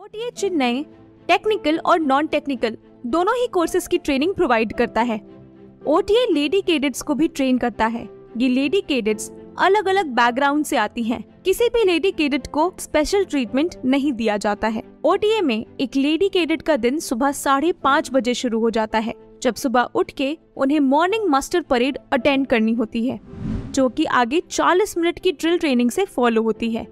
OTA Chennai technical और non technical दोनों ही courses की ट्रेनिंग प्रोवाइड करता है। ओटीए लेडी कैडेट्स को भी ट्रेन करता है। ये लेडी कैडेट्स अलग अलग बैकग्राउंड से आती हैं। किसी भी लेडी कैडेट को स्पेशल ट्रीटमेंट नहीं दिया जाता है। ओटीए में एक लेडी कैडेट का दिन सुबह 5:30 बजे शुरू हो जाता है, जब सुबह उठ के उन्हें मॉर्निंग मास्टर परेड अटेंड करनी होती है, जो कि आगे 40 मिनट की ड्रिल ट्रेनिंग से फॉलो होती है।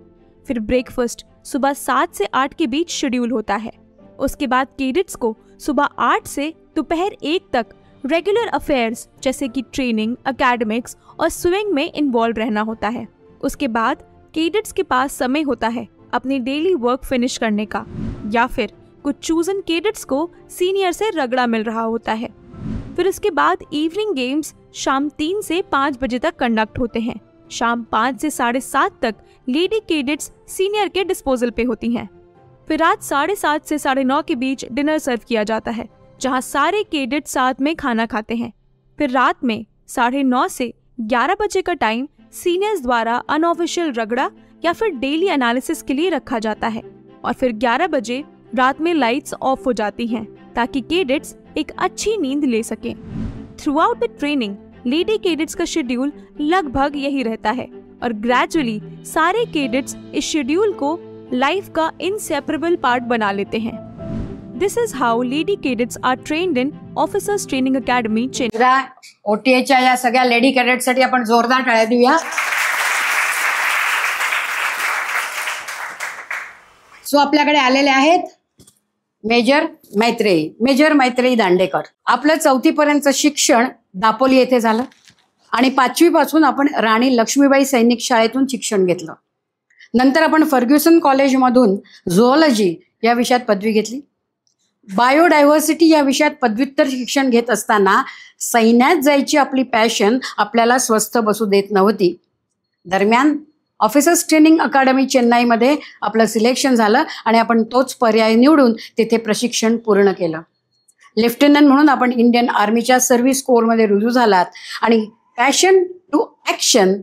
फिर ब्रेकफास्ट सुबह 7 से 8 के बीच शेड्यूल होता है। उसके बाद कैडेट्स को सुबह 8 से दोपहर 1 तक रेगुलर अफेयर्स जैसे कि ट्रेनिंग, एकेडमिक्स और स्विमिंग में इन्वॉल्व रहना होता है। उसके बाद कैडेट्स के पास समय होता है अपनी डेली वर्क फिनिश करने का, या फिर कुछ चूजन कैडेट्स को सीनियर से रगड़ा मिल रहा होता है। फिर उसके बाद इवनिंग गेम्स शाम 3 से 5 बजे तक कंडक्ट होते हैं। शाम 5 से 7:30 तक लेडी कैडेट्स सीनियर के डिस्पोजल पे होती हैं। फिर रात 7:30 से 9:30 के बीच डिनर सर्व किया जाता है, जहां सारे कैडेट साथ में खाना खाते हैं। फिर रात में 9:30 से 11 बजे का टाइम सीनियर्स द्वारा अनऑफिशियल रगड़ा या फिर डेली एनालिसिस के लिए रखा जाता है। और फिर 11 बजे रात में लाइट्स ऑफ हो जाती हैं ताकि कैडेट्स एक अच्छी नींद ले सकें। Throughout the training lady cadets का शेड्यूल लगभग यही रहता है और ग्रेजुअली सारे कैडेट्स इस शेड्यूल को लाइफ का इनसेपरेबल पार्ट बना लेते हैं। This is how lady cadets are trained in officers training academy Chennai. ओटीएच्या या सगळ्या लेडी कैडेट्ससाठी आपण जोरदार टाळ्या देऊया। सो आपल्याकडे आलेले आहेत मेजर मैत्रेयी दांडेकर। आपलं 4थी पर्यंतचं शिक्षण दापोली येथे झालं आणि 5वी पासून आपण राणी लक्ष्मीबाई सैनिक शाळेतून शिक्षण घेतलं। नंतर आपण फर्ग्युसन कॉलेजमधून झुऑलॉजी या विषयात पदवी घेतली। बायोडायव्हर्सिटी या विषयात पदव्युत्तर शिक्षण घेत असताना सैन्यात जायची आपली पॅशन आपल्याला स्वस्थ बसू देत नव्हती। दरम्यान ऑफिसर्स ट्रेनिंग अकॅडमी चेन्नईमध्ये आपलं सिलेक्शन झालं आणि आपण तोच पर्याय निवडून तिथे प्रशिक्षण पूर्ण केलं। लेफ्टनंट म्हणून आपण इंडियन आर्मीच्या सर्व्हिस कोअरमध्ये रुजू झालात आणि पॅशन टू ॲक्शन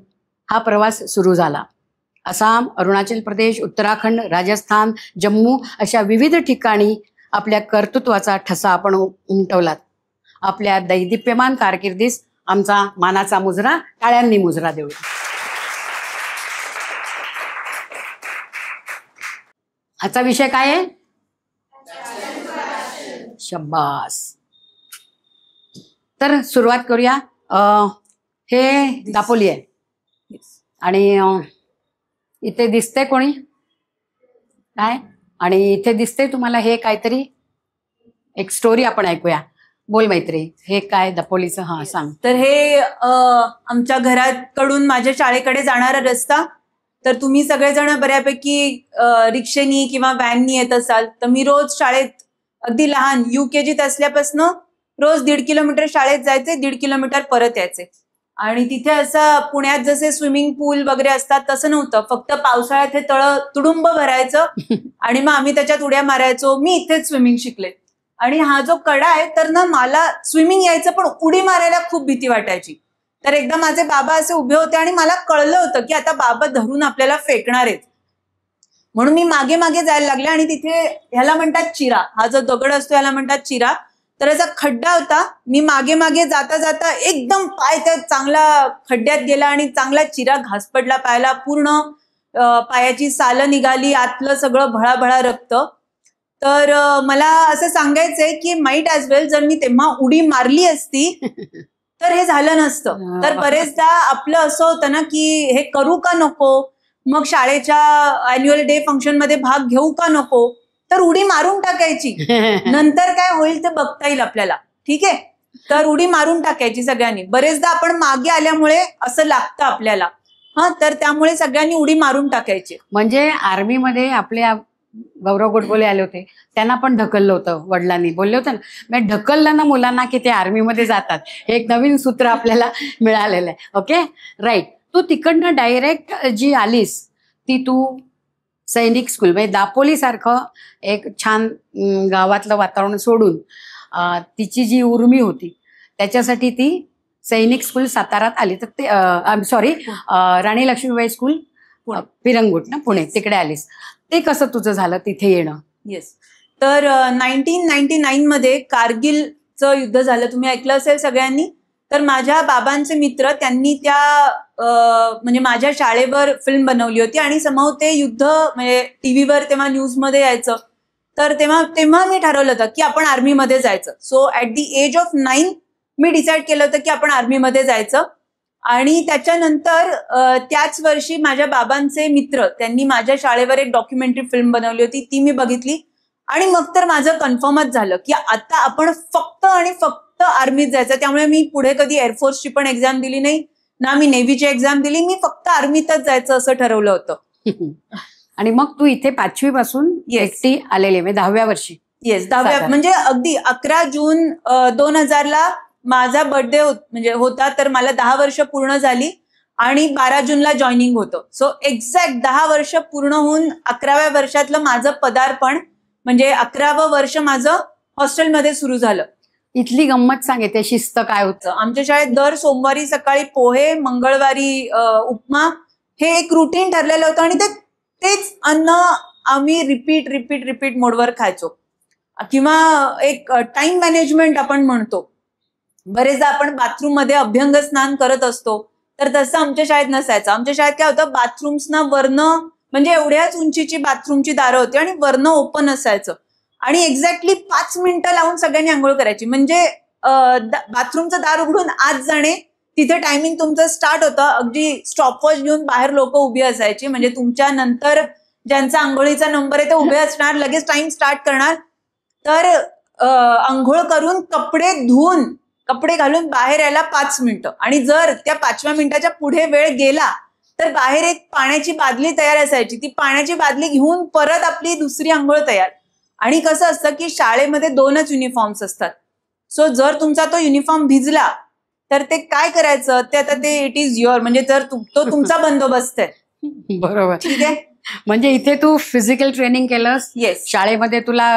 हा प्रवास सुरू झाला। आसाम, अरुणाचल प्रदेश, उत्तराखंड, राजस्थान, जम्मू अशा विविध ठिकाणी आपल्या कर्तृत्वाचा ठसा आपण उमटवलात। आपल्या दैदिप्यमान कारकिर्दीस आमचा मानाचा मुजरा टाळ्यांनी मुजरा देऊ। आजचा विषय काय आहे? शब्बास। तर सुरुवात करूया। हे दापोली आहे आणि इथे दिसते कोणी काय? आणि इथे दिसते तुम्हाला हे काहीतरी एक स्टोरी आपण ऐकूया। बोल मैत्री, हे काय दापोलीचं? हा सांग। तर हे आमच्या घराकडून माझ्या शाळेकडे जाणारा रस्ता। तर तुम्ही सगळेजण बऱ्यापैकी रिक्षेनी किंवा व्हॅननी येत असाल, तर मी रोज शाळेत अगदी लहान UKGत असल्यापासून रोज 1.5 किलोमीटर शाळेत जायचे, 1.5 किलोमीटर परत यायचे। आणि तिथे असं पुण्यात जसे स्विमिंग पूल वगैरे असतात तसं नव्हतं। फक्त पावसाळ्यात हे तळ तुडुंब भरायचं आणि मग आम्ही त्याच्यात उड्या मारायचो। मी इथेच स्विमिंग शिकले आणि हा जो कडा आहे तर ना मला स्विमिंग यायचं, पण उडी मारायला खूप भीती वाटायची। तर एकदा माझे बाबा असे उभे होते आणि मला कळलं होतं की आता बाबा धरून आपल्याला फेकणार आहेत, म्हणून मी मागे मागे जायला लागले। आणि तिथे ह्याला म्हणतात चिरा, हा जो दगड असतो ह्याला म्हणतात चिरा। तर याचा खड्डा होता, मी मागे मागे जाता जाता एकदम पाय त्या चांगला खड्ड्यात गेला आणि चांगला चिरा घास पडला पायाला। पूर्ण पायाची सालं निघाली, आतलं सगळं भळाभळा रक्त। तर मला असं सांगायचंय की माईट ॲज वेल जर मी तेव्हा उडी मारली असती तर हे झालं नसतं। तर बरेचदा आपलं असं होतं ना की हे करू का नको, मग शाळेच्या अॅन्युअल डे फंक्शन मध्ये भाग घेऊ का नको, तर उडी मारून टाकायची। नंतर काय होईल ते बघता येईल आपल्याला, ठीक आहे? तर उडी मारून टाकायची सगळ्यांनी। बरेचदा आपण मागे आल्यामुळे असं लागतं आपल्याला, हा, तर त्यामुळे सगळ्यांनी उडी मारून टाकायची। म्हणजे आर्मीमध्ये आपले गौरव गोडबोले आले होते, त्यांना पण ढकललं होतं वडिलांनी, बोलले होते ना, मी ढकललं ना मुलांना की ते आर्मीमध्ये जातात। हे एक नवीन सूत्र आपल्याला मिळालेलं आहे। Okay, right. तू तिकडनं डायरेक्ट जी आलीस ती तू सैनिक स्कूल म्हणजे दापोली सारखं एक छान गावातलं वातावरण सोडून तिची जी उर्मी होती त्याच्यासाठी ती सैनिक स्कूल सातारात आली। तर ते सॉरी राणी लक्ष्मीबाई स्कूल पिरंगुट ना पुणे, तिकडे आलीस। ते कसं तुझं झालं तिथे येणं? येस. तर 1999 मध्ये कारगिलचं युद्ध झालं, तुम्ही ऐकलं असेल सगळ्यांनी. तर माझ्या बाबांचे मित्र त्यांनी त्या म्हणजे माझ्या शाळेवर फिल्म बनवली होती आणि समोर ते युद्ध म्हणजे टीव्हीवर तेव्हा न्यूजमध्ये यायचं. तर तेव्हा मी ठरवलं होतं की आपण आर्मीमध्ये जायचं. So at the age of 9 मी डिसाईड केलं होतं की आपण आर्मीमध्ये जायचं. आणि त्याच्यानंतर त्याच वर्षी माझ्या बाबांचे मित्र त्यांनी माझ्या शाळेवर एक डॉक्युमेंटरी फिल्म बनवली होती, ती मी बघितली. आणि मग तर माझं कन्फर्मच झालं की आता आपण फक्त आणि फक्त आर्मीत जायचं. त्यामुळे मी पुढे कधी एअरफोर्सची पण एक्झाम दिली नाही, ना मी नेव्हीची एक्झाम दिली. मी फक्त आर्मीतच जायचं असं ठरवलं होतं. आणि मग तू इथे 5वी पासून एकटी आलेली म्हणजे 10व्या वर्षी? येस, 10व्या म्हणजे अगदी 11 जून 2000 माझा बर्थडे म्हणजे होता. तर मला 10 वर्ष पूर्ण झाली आणि 12 जूनला जॉईनिंग होतं. सो एक्झॅक्ट 10 वर्ष पूर्ण होऊन 11व्या वर्षातलं माझं पदार्पण म्हणजे 11वं वर्ष माझं हॉस्टेलमध्ये सुरू झालं. इथली गंमत सांग, ते शिस्त काय होतं? आमच्या शाळेत दर सोमवारी सकाळी पोहे, मंगळवारी उपमा हे एक रुटीन ठरलेलं होतं आणि तेच अन्न आम्ही रिपीट मोडवर खायचो. किंवा एक टाइम मॅनेजमेंट आपण म्हणतो. बरेचदा आपण बाथरूम मध्ये अभ्यंग स्नान करत असतो, तर तसं आमच्या शाळेत नसायचं. आमच्या शाळेत काय होतं, बाथरूम्सना वरनं म्हणजे एवढ्याच उंचीची बाथरूमची दारं होती आणि वरनं ओपन असायचं आणि एक्झॅक्टली 5 मिनिटं लावून सगळ्यांनी आंघोळ करायची. म्हणजे बाथरूमचं दार उघडून आत जाणे, तिथे टायमिंग तुमचं स्टार्ट होतं. अगदी स्टॉपवॉच घेऊन बाहेर लोक उभी असायची. म्हणजे तुमच्या नंतर ज्यांचा आंघोळीचा नंबर आहे ते उभे असणार, लगेच टाइम स्टार्ट करणार. तर आंघोळ करून कपडे धुवून कपडे घालून बाहेर यायला 5 मिनिटं. आणि जर त्या 5व्या मिनिटाच्या पुढे वेळ गेला तर बाहेर एक पाण्याची बादली तयार असायची. ती पाण्याची बादली घेऊन परत आपली दुसरी आंघोळ तयार. आणि कसं असतं की शाळेमध्ये 2च युनिफॉर्म्स असतात. सो जर तुमचा तो युनिफॉर्म भिजला तर ते काय करायचं, ते आता ते इट इज युअर, म्हणजे जर तो तुमचा बंदोबस्त आहे. बरोबर, ठीक आहे. म्हणजे इथे तू फिजिकल ट्रेनिंग केलंस. येस. शाळेमध्ये तुला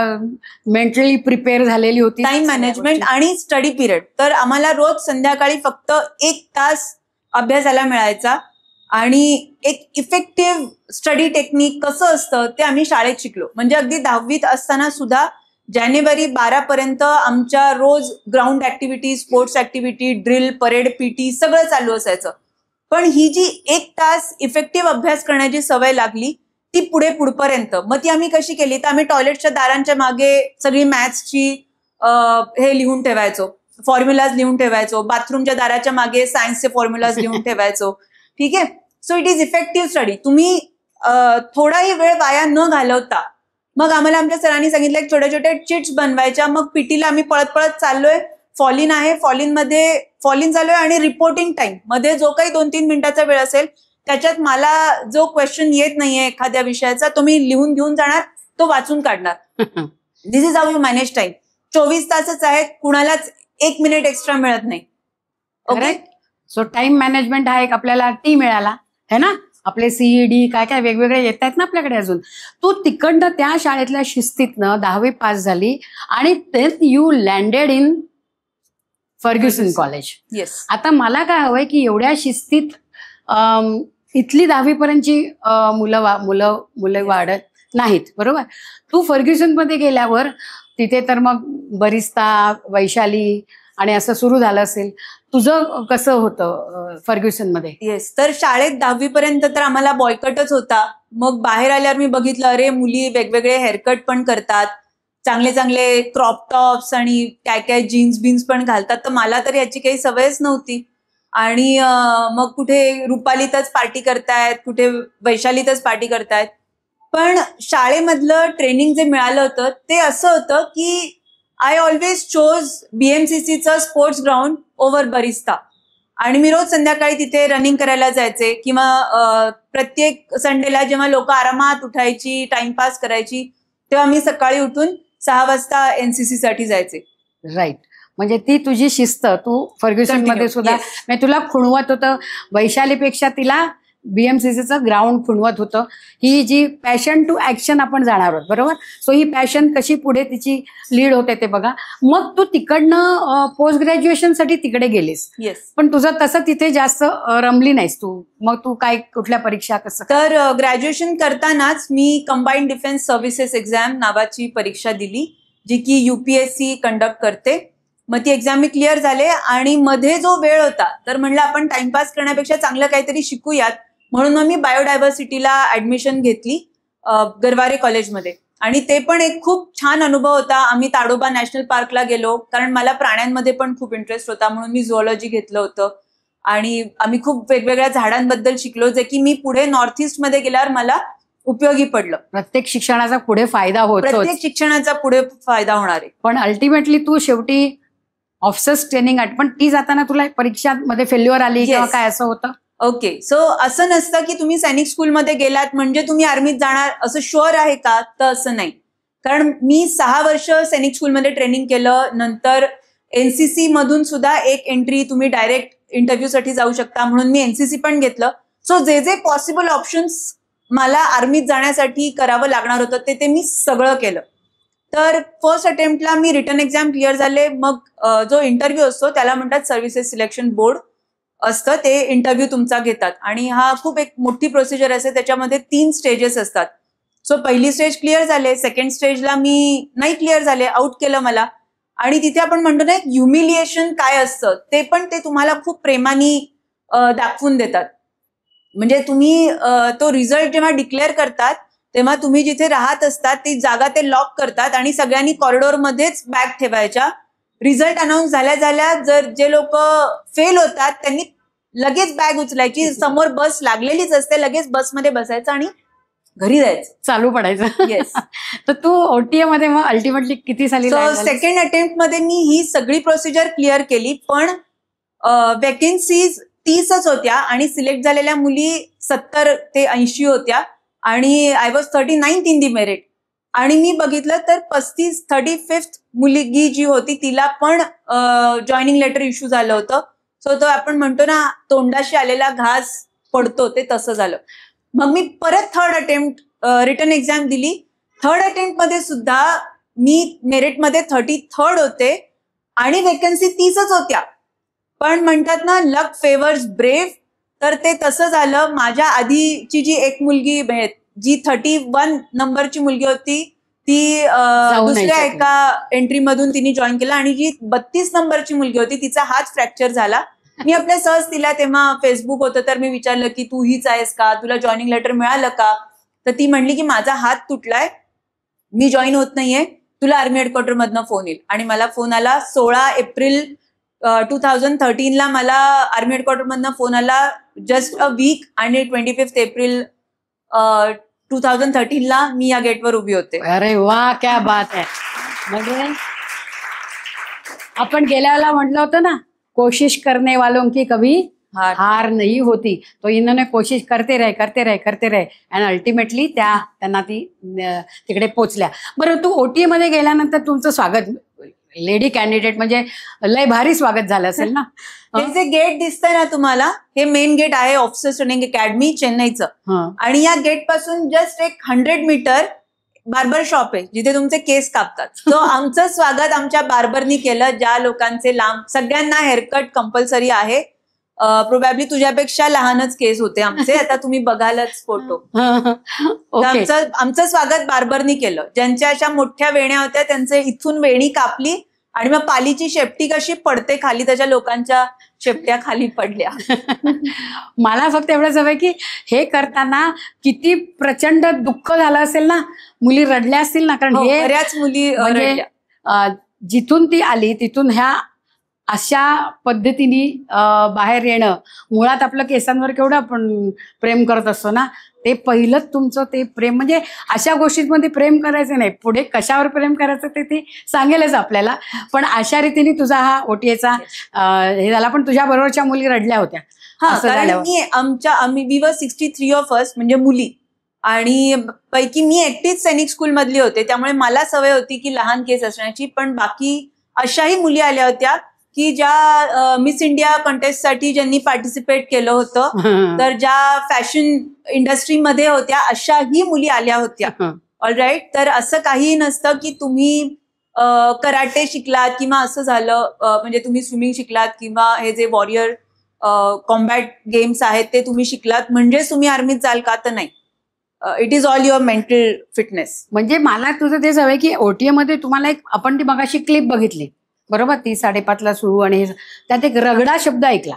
मेंटली प्रिपेअर झालेली होती. टाइम मॅनेजमेंट आणि स्टडी पिरियड. तर आम्हाला रोज संध्याकाळी फक्त 1 तास अभ्यासाला मिळायचा आणि एक इफेक्टिव्ह स्टडी टेक्निक कसं असतं ते आम्ही शाळेत शिकलो. म्हणजे अगदी 10वीत असताना सुद्धा जानेवारी 12 पर्यंत आमच्या रोज ground activity, sports activity, drill, parade, PT सगळं चालू असायचं. पण ही जी 1 तास इफेक्टिव्ह अभ्यास करण्याची सवय लागली ती पुढपर्यंत. मग ती आम्ही कशी केली, तर आम्ही टॉयलेटच्या दारांच्या मागे सगळी मॅथ्सची हे लिहून ठेवायचो, फॉर्म्युलाज लिहून ठेवायचो. बाथरूमच्या दाराच्या मागे सायन्सचे फॉर्म्युलाज लिहून ठेवायचो. ठीक आहे. So it is effective study. तुम्ही थोडाही वेळ वाया न घालवता मग आम्हाला आमच्या सरांनी सांगितलं की छोट्या चिट्स बनवायच्या. मग पीटीला आम्ही पळत चाललोय, फॉलिन आहे, फॉलिन चालू आहे आणि रिपोर्टिंग टाइम मध्ये जो काही 2-3 मिनिटाचा वेळ असेल त्याच्यात मला जो क्वेश्चन येत नाहीये एखाद्या विषयाचा तो मी लिहून घेऊन जाणार, तो वाचून काढणार. This is how you manage time. 24 तासच आहेत, कुणालाच 1 मिनिट एक्स्ट्रा मिळत नाही. ओके. सो टाइम मॅनेजमेंट हा एक आपल्याला टी मिळाला है ना. आपले सीईडी काय वेगवेगळे येत आहेत ना आपल्याकडे अजून. तू तिकडनं त्या शाळेतल्या शिस्तीतनं 10वी पास झाली आणि then you landed in Fergusson college. Yes. आता मला काय हवंय की एवढ्या शिस्तीत इथली 10वी पर्यंतची मुलं वाढत नाहीत, बरोबर. तू फर्ग्युसन मध्ये गेल्यावर तिथे तर मग बरिस्ता, वैशाली आणि असं सुरू झालं असेल. तुझं कसं होतं फर्ग्युसन मध्ये? येस. तर शाळेत 10वी पर्यंत तर आम्हाला बॉयकटच होता. मग बाहेर आल्यावर मी बघितलं, अरे मुली वेगवेगळे हेअरकट पण करतात, चांगले क्रॉप टॉप्स आणि काय जीन्स बीन्स पण घालतात. तर मला तर याची काही सवयच नव्हती. आणि मग कुठे रुपालीतच पार्टी करतायत, कुठे वैशालीतच पार्टी करतायत. पण शाळेमधलं ट्रेनिंग जे मिळालं होतं ते असं होतं की आय ऑलवेज चोज BMCCचं स्पोर्ट्स ग्राउंड ओव्हर बरिस्ता. आणि मी रोज संध्याकाळी तिथे रनिंग करायला जायचे किंवा प्रत्येक संडेला जेव्हा लोक आरामात उठायची, टाइमपास करायची, तेव्हा मी सकाळी उठून 6 वाजता NCC साठी जायचे. राईट. म्हणजे ती तुझी शिस्त तू फर्ग्युसन मध्ये सुद्धा तुला खुणवत होतं. वैशालीपेक्षा तिला BMCCचं ग्राउंड खुणवत होतं. ही जी पॅशन टू ऍक्शन आपण जाणार आहोत, बरोबर. सो ही पॅशन कशी पुढे तिची लीड होते ते बघा. मग तू तिकडनं पोस्ट ग्रॅज्युएशनसाठी तिकडे गेलीस. येस. पण तुझं तसं तिथे जास्त रमली नाहीस तू. मग तू काय कुठल्या परीक्षा कसं? तर ग्रॅज्युएशन करतानाच मी कंबाईंड डिफेन्स सर्व्हिसेस एक्झाम नावाची परीक्षा दिली, जी की UPSC कंडक्ट करते. मग ती एक्झाम मी क्लिअर झाले आणि मध्ये जो वेळ होता तर म्हणलं आपण टाइमपास करण्यापेक्षा चांगलं काहीतरी शिकूयात, म्हणून मग मी बायोडायव्हर्सिटीला ऍडमिशन घेतली गरवारे कॉलेजमध्ये. आणि ते पण एक खूप छान अनुभव होता. आम्ही ताडोबा नॅशनल पार्कला गेलो, कारण मला प्राण्यांमध्ये पण खूप इंटरेस्ट होता, म्हणून मी झुऑलॉजी घेतलं होतं. आणि आम्ही खूप वेगवेगळ्या झाडांबद्दल शिकलो, जे की मी पुढे नॉर्थ ईस्ट मध्ये गेल्यावर मला उपयोगी पडलं. प्रत्येक शिक्षणाचा पुढे फायदा होतो, प्रत्येक शिक्षणाचा पुढे फायदा होणार आहे. पण अल्टिमेटली तू शेवटी ऑफिसर्स ट्रेनिंग पण ती जाताना तुला परीक्षांमध्ये फेल्युअर आली किंवा काय असं होतं? ओके. सो असं नसतं की तुम्ही सैनिक स्कूलमध्ये गेलात म्हणजे तुम्ही आर्मीत जाणार असं शुअर आहे का, तर असं नाही. कारण मी 6 वर्ष सैनिक स्कूलमध्ये ट्रेनिंग केलं. नंतर NCC मधून सुद्धा एक एंट्री, तुम्ही डायरेक्ट इंटरव्ह्यूसाठी जाऊ शकता, म्हणून मी NCC पण घेतलं. सो जे जे पॉसिबल ऑप्शन्स मला आर्मीत जाण्यासाठी करावं लागणार होतं ते मी सगळं केलं. तर फर्स्ट अटेम्प्टला मी रिटर्न एक्झाम क्लिअर झाले. मग जो इंटरव्ह्यू असतो त्याला म्हणतात सर्व्हिसेस सिलेक्शन बोर्ड असतं, ते इंटरव्ह्यू तुमचा घेतात. आणि हा खूप एक मोठी प्रोसिजर असते, त्याच्यामध्ये 3 स्टेजेस असतात. सो पहिली स्टेज क्लिअर झाले, सेकंड स्टेजला मी नाही क्लिअर झाले, आउट केलं मला. आणि तिथे आपण म्हणतो ना ह्युमिलिएशन काय असतं ते तुम्हाला खूप प्रेमाने दाखवून देतात. म्हणजे तुम्ही तो रिझल्ट जेव्हा डिक्लेअर करतात तेव्हा तुम्ही जिथे राहत असतात ती जागा ते लॉक करतात आणि सगळ्यांनी कॉरिडॉरमध्येच बॅग ठेवायच्या. रिझल्ट अनाऊन्स झाल्या जर जे लोक फेल होतात त्यांनी लगेच बॅग उचलायची, समोर बस लागलेलीच असते, लगेच बसमध्ये बसायचं आणि घरी जायचं, चालू पडायचं. येस. तर तू OTA मध्ये मग अल्टिमेटली किती साली? सेकंड अटेम्प्ट मध्ये मी ही सगळी प्रोसिजर क्लिअर केली, पण वॅकेन्सीज 30च होत्या आणि सिलेक्ट झालेल्या मुली 70 ते 80 होत्या आणि I was 39th in the merit. आणि मी बघितलं तर 35th मुलगी जी होती तिला पण जॉईनिंग लेटर इश्यू झालं होतं. सो तो आपण म्हणतो ना तोंडाशी आलेला घास पडतो, ते तसं झालं. मग मी परत थर्ड अटेम्प्ट रिटर्न एक्झाम दिली. थर्ड अटेम्प्ट मध्ये सुद्धा मी मेरिटमध्ये 33rd होते आणि वेकन्सी 30च होत्या. पण म्हणतात ना लक फेवर्स ब्रेव्ह, तर ते तसं झालं. माझ्या आधीची जी एक मुलगी जी 31 नंबरची मुलगी होती ती दुसऱ्या एका एंट्री मधून तिने जॉईन केलं आणि जी 32 नंबरची मुलगी होती तिचा हात फ्रॅक्चर झाला. मी आपल्या सहज तिला तेव्हा फेसबुक होतं तर मी विचारलं की तू हीच आहेस का, तुला जॉईनिंग लेटर मिळालं का? तर ती म्हणली की माझा हात तुटलाय, मी जॉईन होत नाहीये, तुला आर्मी हेडक्वार्टर मधनं फोन येईल. आणि मला फोन आला 16 एप्रिल 2013ला मला आर्मी हेडक्वार्टर मधनं फोन आला, जस्ट अ वीक. आणि 25 एप्रिल 2013ला मी या गेटवर उभी होते. अरे वा, क्या बात आहे. म्हणजे आपण गेल्या वेळेला म्हटलं होतं ना, कोशिश करने वालों की कभी हार नहीं होती. तो इन्होंने कोशिश करते रहे आणि अल्टिमेटली त्यांना ती तिकडे पोचल्या. बरं, तू OTA मध्ये गेल्यानंतर तुमचं स्वागत, लेडी कॅन्डिडेट म्हणजे लय भारी स्वागत झालं असेल ना? हे जे गेट दिसतंय ना तुम्हाला, हे मेन गेट आहे ऑफिसर्स ट्रेनिंग अकॅडमी चेन्नईचं. आणि या गेट पासून जस्ट एक 100 मीटर बार्बर शॉप आहे जिथे तुमचे केस कापतात. तो आमचं स्वागत आमच्या बार्बरनी केलं. ज्या लोकांचे लांब, सगळ्यांना हेअरकट कंपल्सरी आहे. प्रोबॅबली तुझ्यापेक्षा लहानच केस होते आमचे, आता तुम्ही बघालच फोटो. आमचं स्वागत बार्बरनी केलं. ज्यांच्या अशा मोठ्या वेण्या होत्या त्यांचे इथून वेणी कापली आणि मग पालीची शेपटी कशी पडते खाली, त्याच्या लोकांच्या शेपट्या खाली पडल्या. मला फक्त एवढंच हवंय की हे करताना किती प्रचंड दुःख झालं असेल ना, मुली रडल्या असतील ना, कारण हे बऱ्याच मुली रडल्या. जिथून ती आली तिथून ह्या अशा पद्धतीने बाहेर येणं, मुळात आपलं केसांवर केवढं आपण प्रेम करत असतो ना, ते पहिलंच तुमचं ते प्रेम. म्हणजे अशा गोष्टींमध्ये प्रेम करायचं नाही, पुढे कशावर प्रेम करायचं ते सांगेलच आपल्याला. पण अशा रीतीने तुझा हा OTAचा हे झाला. पण तुझ्या बरोबरच्या मुली रडल्या होत्या. आम्ही वी वर 63 ऑफ अस, म्हणजे मुली, आणि पैकी मी एकटीच सैनिक स्कूल मधली होते, त्यामुळे मला सवय होती की लहान केस असण्याची. पण बाकी अशाही मुली आल्या होत्या की ज्या मिस इंडिया कॉन्टेस्टसाठी ज्यांनी पार्टिसिपेट केलं होतं, तर ज्या फॅशन इंडस्ट्रीमध्ये होत्या अशाही मुली आल्या होत्या. All right. तर असं काही नसतं की तुम्ही कराटे शिकलात किंवा असं झालं, म्हणजे तुम्ही स्विमिंग शिकलात किंवा हे जे वॉरियर कॉम्बॅट गेम्स आहेत ते तुम्ही शिकलात म्हणजेच तुम्ही आर्मीत जाल का, तर नाही. It is all your mental fitness. म्हणजे मला तुझं तेच हवंय की ओटीए मध्ये तुम्हाला एक, आपण ती मगाशी क्लिप बघितली बरोबर, 3:30ला सुरू, आणि त्यात एक रगडा शब्द ऐकला.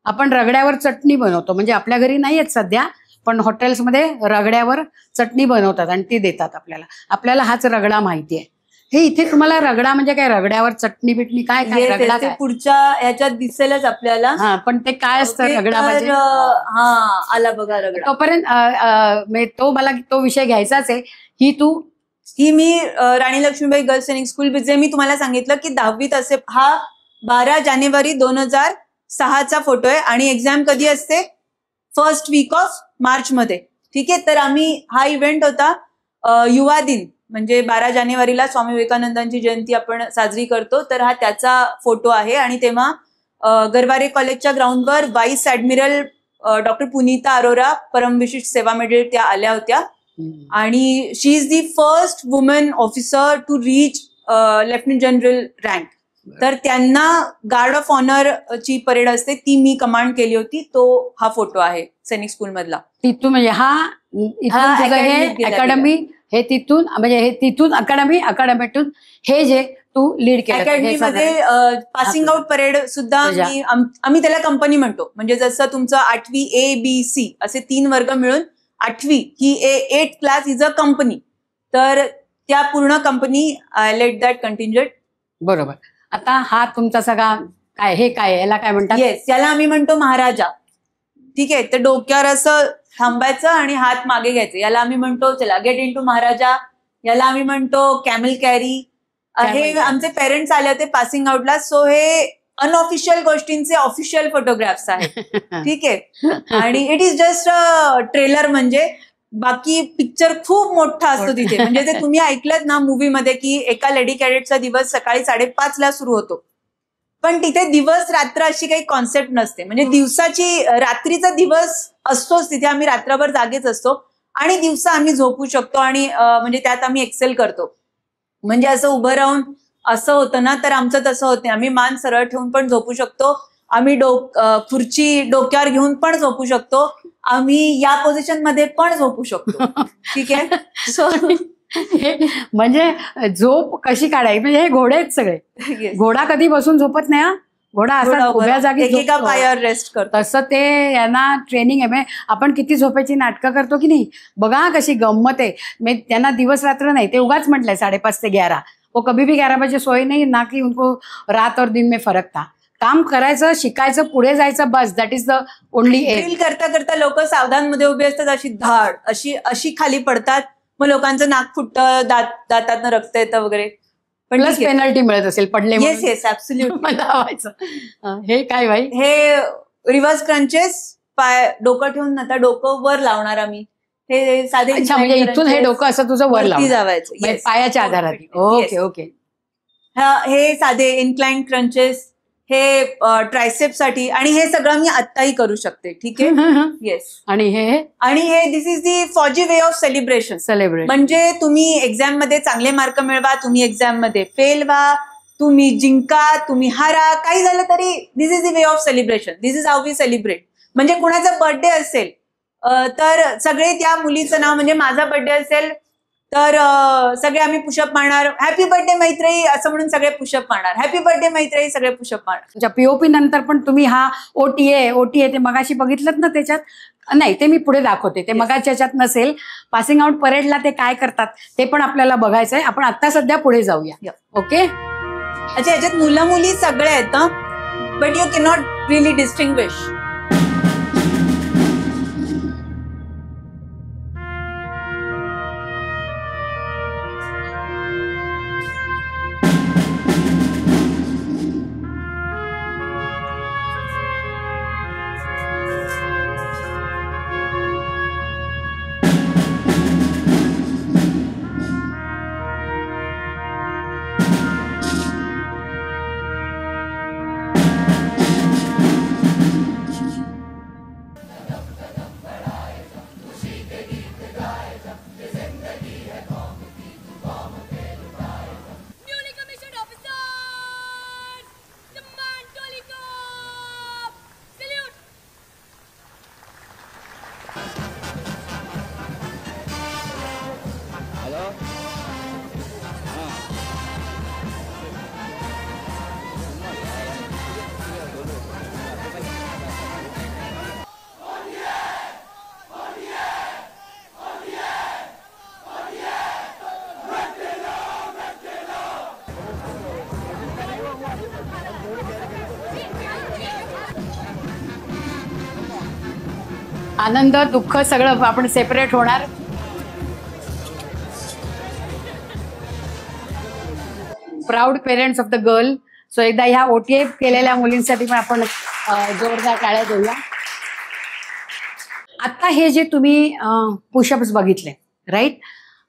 आपण रगड्यावर चटणी बनवतो, म्हणजे आपल्या घरी नाही आहेत सध्या, पण हॉटेल्समध्ये रगड्यावर चटणी बनवतात आणि ती देतात आपल्याला. आपल्याला हाच रगडा माहिती आहे. हे इथे तुम्हाला रगडा म्हणजे काय, रगड्यावर चटणी बिटणी काय काय रगडा ते पुढच्या ह्याच्यात दिसेलच आपल्याला. हा, पण ते काय असतं रगडा म्हणजे? हा, आला बघा रगडा. तोपर्यंत मला तो विषय घ्यायचाच आहे. ही मी राणी लक्ष्मीबाई गर्ल्स सैनिक स्कूल, जे मी तुम्हाला सांगितलं की 10वीत असे, हा 12 जानेवारी 2006चा फोटो आहे आणि एक्झाम कधी असते, फर्स्ट वीक ऑफ मार्च मध्ये. ठीक आहे. तर हा इव्हेंट होता युवा दिन, म्हणजे 12 जानेवारीला स्वामी विवेकानंदांची जयंती आपण साजरी करतो. तर हा त्याचा फोटो आहे आणि तेव्हा गरवारे कॉलेजच्या ग्राउंडवर vice admiral doctor Punita Arora, Param Vishisht Seva medal, त्या आल्या होत्या. आणि she is the first woman officer to reach lieutenant general rank. तर त्यांना गार्ड ऑफ ऑनर ची परेड असते, ती मी कमांड केली होती. तो हा फोटो आहे सैनिक स्कूल मधला. तिथून म्हणजे हे अकॅडमी, हे तिथून, म्हणजे हे तिथून अकॅडमीतून हे जे तू लीड केलं अकॅडमीमध्ये पासिंग आउट परेड सुद्धा आम्ही त्याला कंपनी म्हणतो. म्हणजे जसं तुमचं 8वी ABC असे 3 वर्ग मिळून 8वी ही 8th class is a company. तर त्या पूर्ण कंपनी आय लेट दॅट कंटिंजंट. बरोबर. आता हा तुमचा सगळा काय, हे काय, याला काय म्हणतात? येस, याला आम्ही म्हणतो महाराजा. ठीक आहे. तर डोक्यावर असं थांबायचं आणि हात मागे घ्यायचे, याला आम्ही म्हणतो चला गेट इन टू महाराजा. याला आम्ही म्हणतो कॅमल कॅरी. हे आमचे पेरेंट्स आले होते पासिंग आउटला, सो हे अनऑफिशियल गोष्टींचे ऑफिशियल फोटोग्राफ्स आहेत. ठीक आहे. आणि it is just a trailer, म्हणजे बाकी पिक्चर खूप मोठा असतो तिथे. म्हणजे ते तुम्ही ऐकलत ना मूवीमध्ये की एका लेडी कॅडेटचा दिवस सकाळी 5:30ला सुरू होतो, पण तिथे दिवस रात्र अशी काही कॉन्सेप्ट नसते. म्हणजे दिवसाची, रात्रीचा दिवस असतोच तिथे, आम्ही रात्रभर जागेच असतो आणि दिवसा आम्ही झोपू शकतो. आणि म्हणजे त्यात आम्ही एक्सेल करतो. म्हणजे असं उभं राहून असं होतं ना, तर आमचं तसं होत नाही. आम्ही मान सरळ ठेवून पण झोपू शकतो, आम्ही खुर्ची डोक्यावर घेऊन पण झोपू शकतो, आम्ही या पोझिशन मध्ये पण झोपू शकतो. ठीक आहे. सो म्हणजे झोप कशी काढायची, म्हणजे हे घोडे आहेत सगळे. घोडा कधी बसून झोपत नाही. घोडा असा उभ्या जागी एका पायावर रेस्ट करतो. तसं ते यांना ट्रेनिंग आहे. आपण किती झोपायची नाटकं करतो की नाही, बघा कशी गंमत आहे. त्यांना दिवस रात्र नाही, ते उगाच म्हटलंय 5:30 ते 11. वो कभी भी 11 बजे सोए नहीं ना, की उनको रात और दिन में फरक था. काम करायचं, शिकायचं, पुढे जायचं, बस. That is the only aim. करता करता लोक सावधानमध्ये उभे असतात, अशी धाड अशी खाली पडतात. मग लोकांचं नाक फुटतं, दातातनं रक्त येतं वगैरे. पण प्लस पेनल्टी मिळत असेल पडले. Yes yes, absolutely. हे काय बाई, हे रिव्हर्स क्रंचेस, पाय डोकं ठेवून आता डोकं वर लावणार आम्ही. हे साधे. अच्छा, म्हणजे इथून हे डोकं असं तुझं वर जावायचं पायाच्या आधाराने. Okay okay. हे साधे इन्क्लाइन क्रंचेस, हे ट्रायसेप साठी, आणि हे सगळं मी आत्ताही करू शकते. ठीक आहे. येस. आणि हे दिस इज दी फौजी वे ऑफ सेलिब्रेशन. म्हणजे तुम्ही एक्झाम मध्ये चांगले मार्क मिळवा, तुम्ही एक्झाम मध्ये फेल व्हा, तुम्ही जिंका, तुम्ही हारा, काही झालं तरी this is the way of celebration. This is how we celebrate. म्हणजे कुणाचा बर्थडे असेल तर सगळे त्या मुलीचं नाव, म्हणजे माझा बर्थडे असेल तर सगळे आम्ही पुशअप मारणार, हॅपी बर्थडे मैत्री असं म्हणून सगळे पुशअप मारणार, हॅपी बर्थडे मैत्री सगळे पुशअप मारणार. पीओपी नंतर पण तुम्ही हा ओटीए ते मगाशी बघितलं ना, त्याच्यात नाही, ते मी पुढे दाखवते. ते मगाच्या याच्यात नसेल. पासिंग आउट परेडला ते काय करतात ते पण आपल्याला बघायचं आहे. आपण आता सध्या पुढे जाऊया. ओके. अच्छा, याच्यात मुलं मुली सगळे आहेत, but you cannot really distinguish. आनंद दुःख सगळं आपण सेपरेट होणार. Proud parents of the girl. So एकदा ह्या OTA केलेल्या मुलींसाठी पण आपण जोरदार टाळ्या देऊया. आता हे जे तुम्ही पुशअप्स बघितले राईट,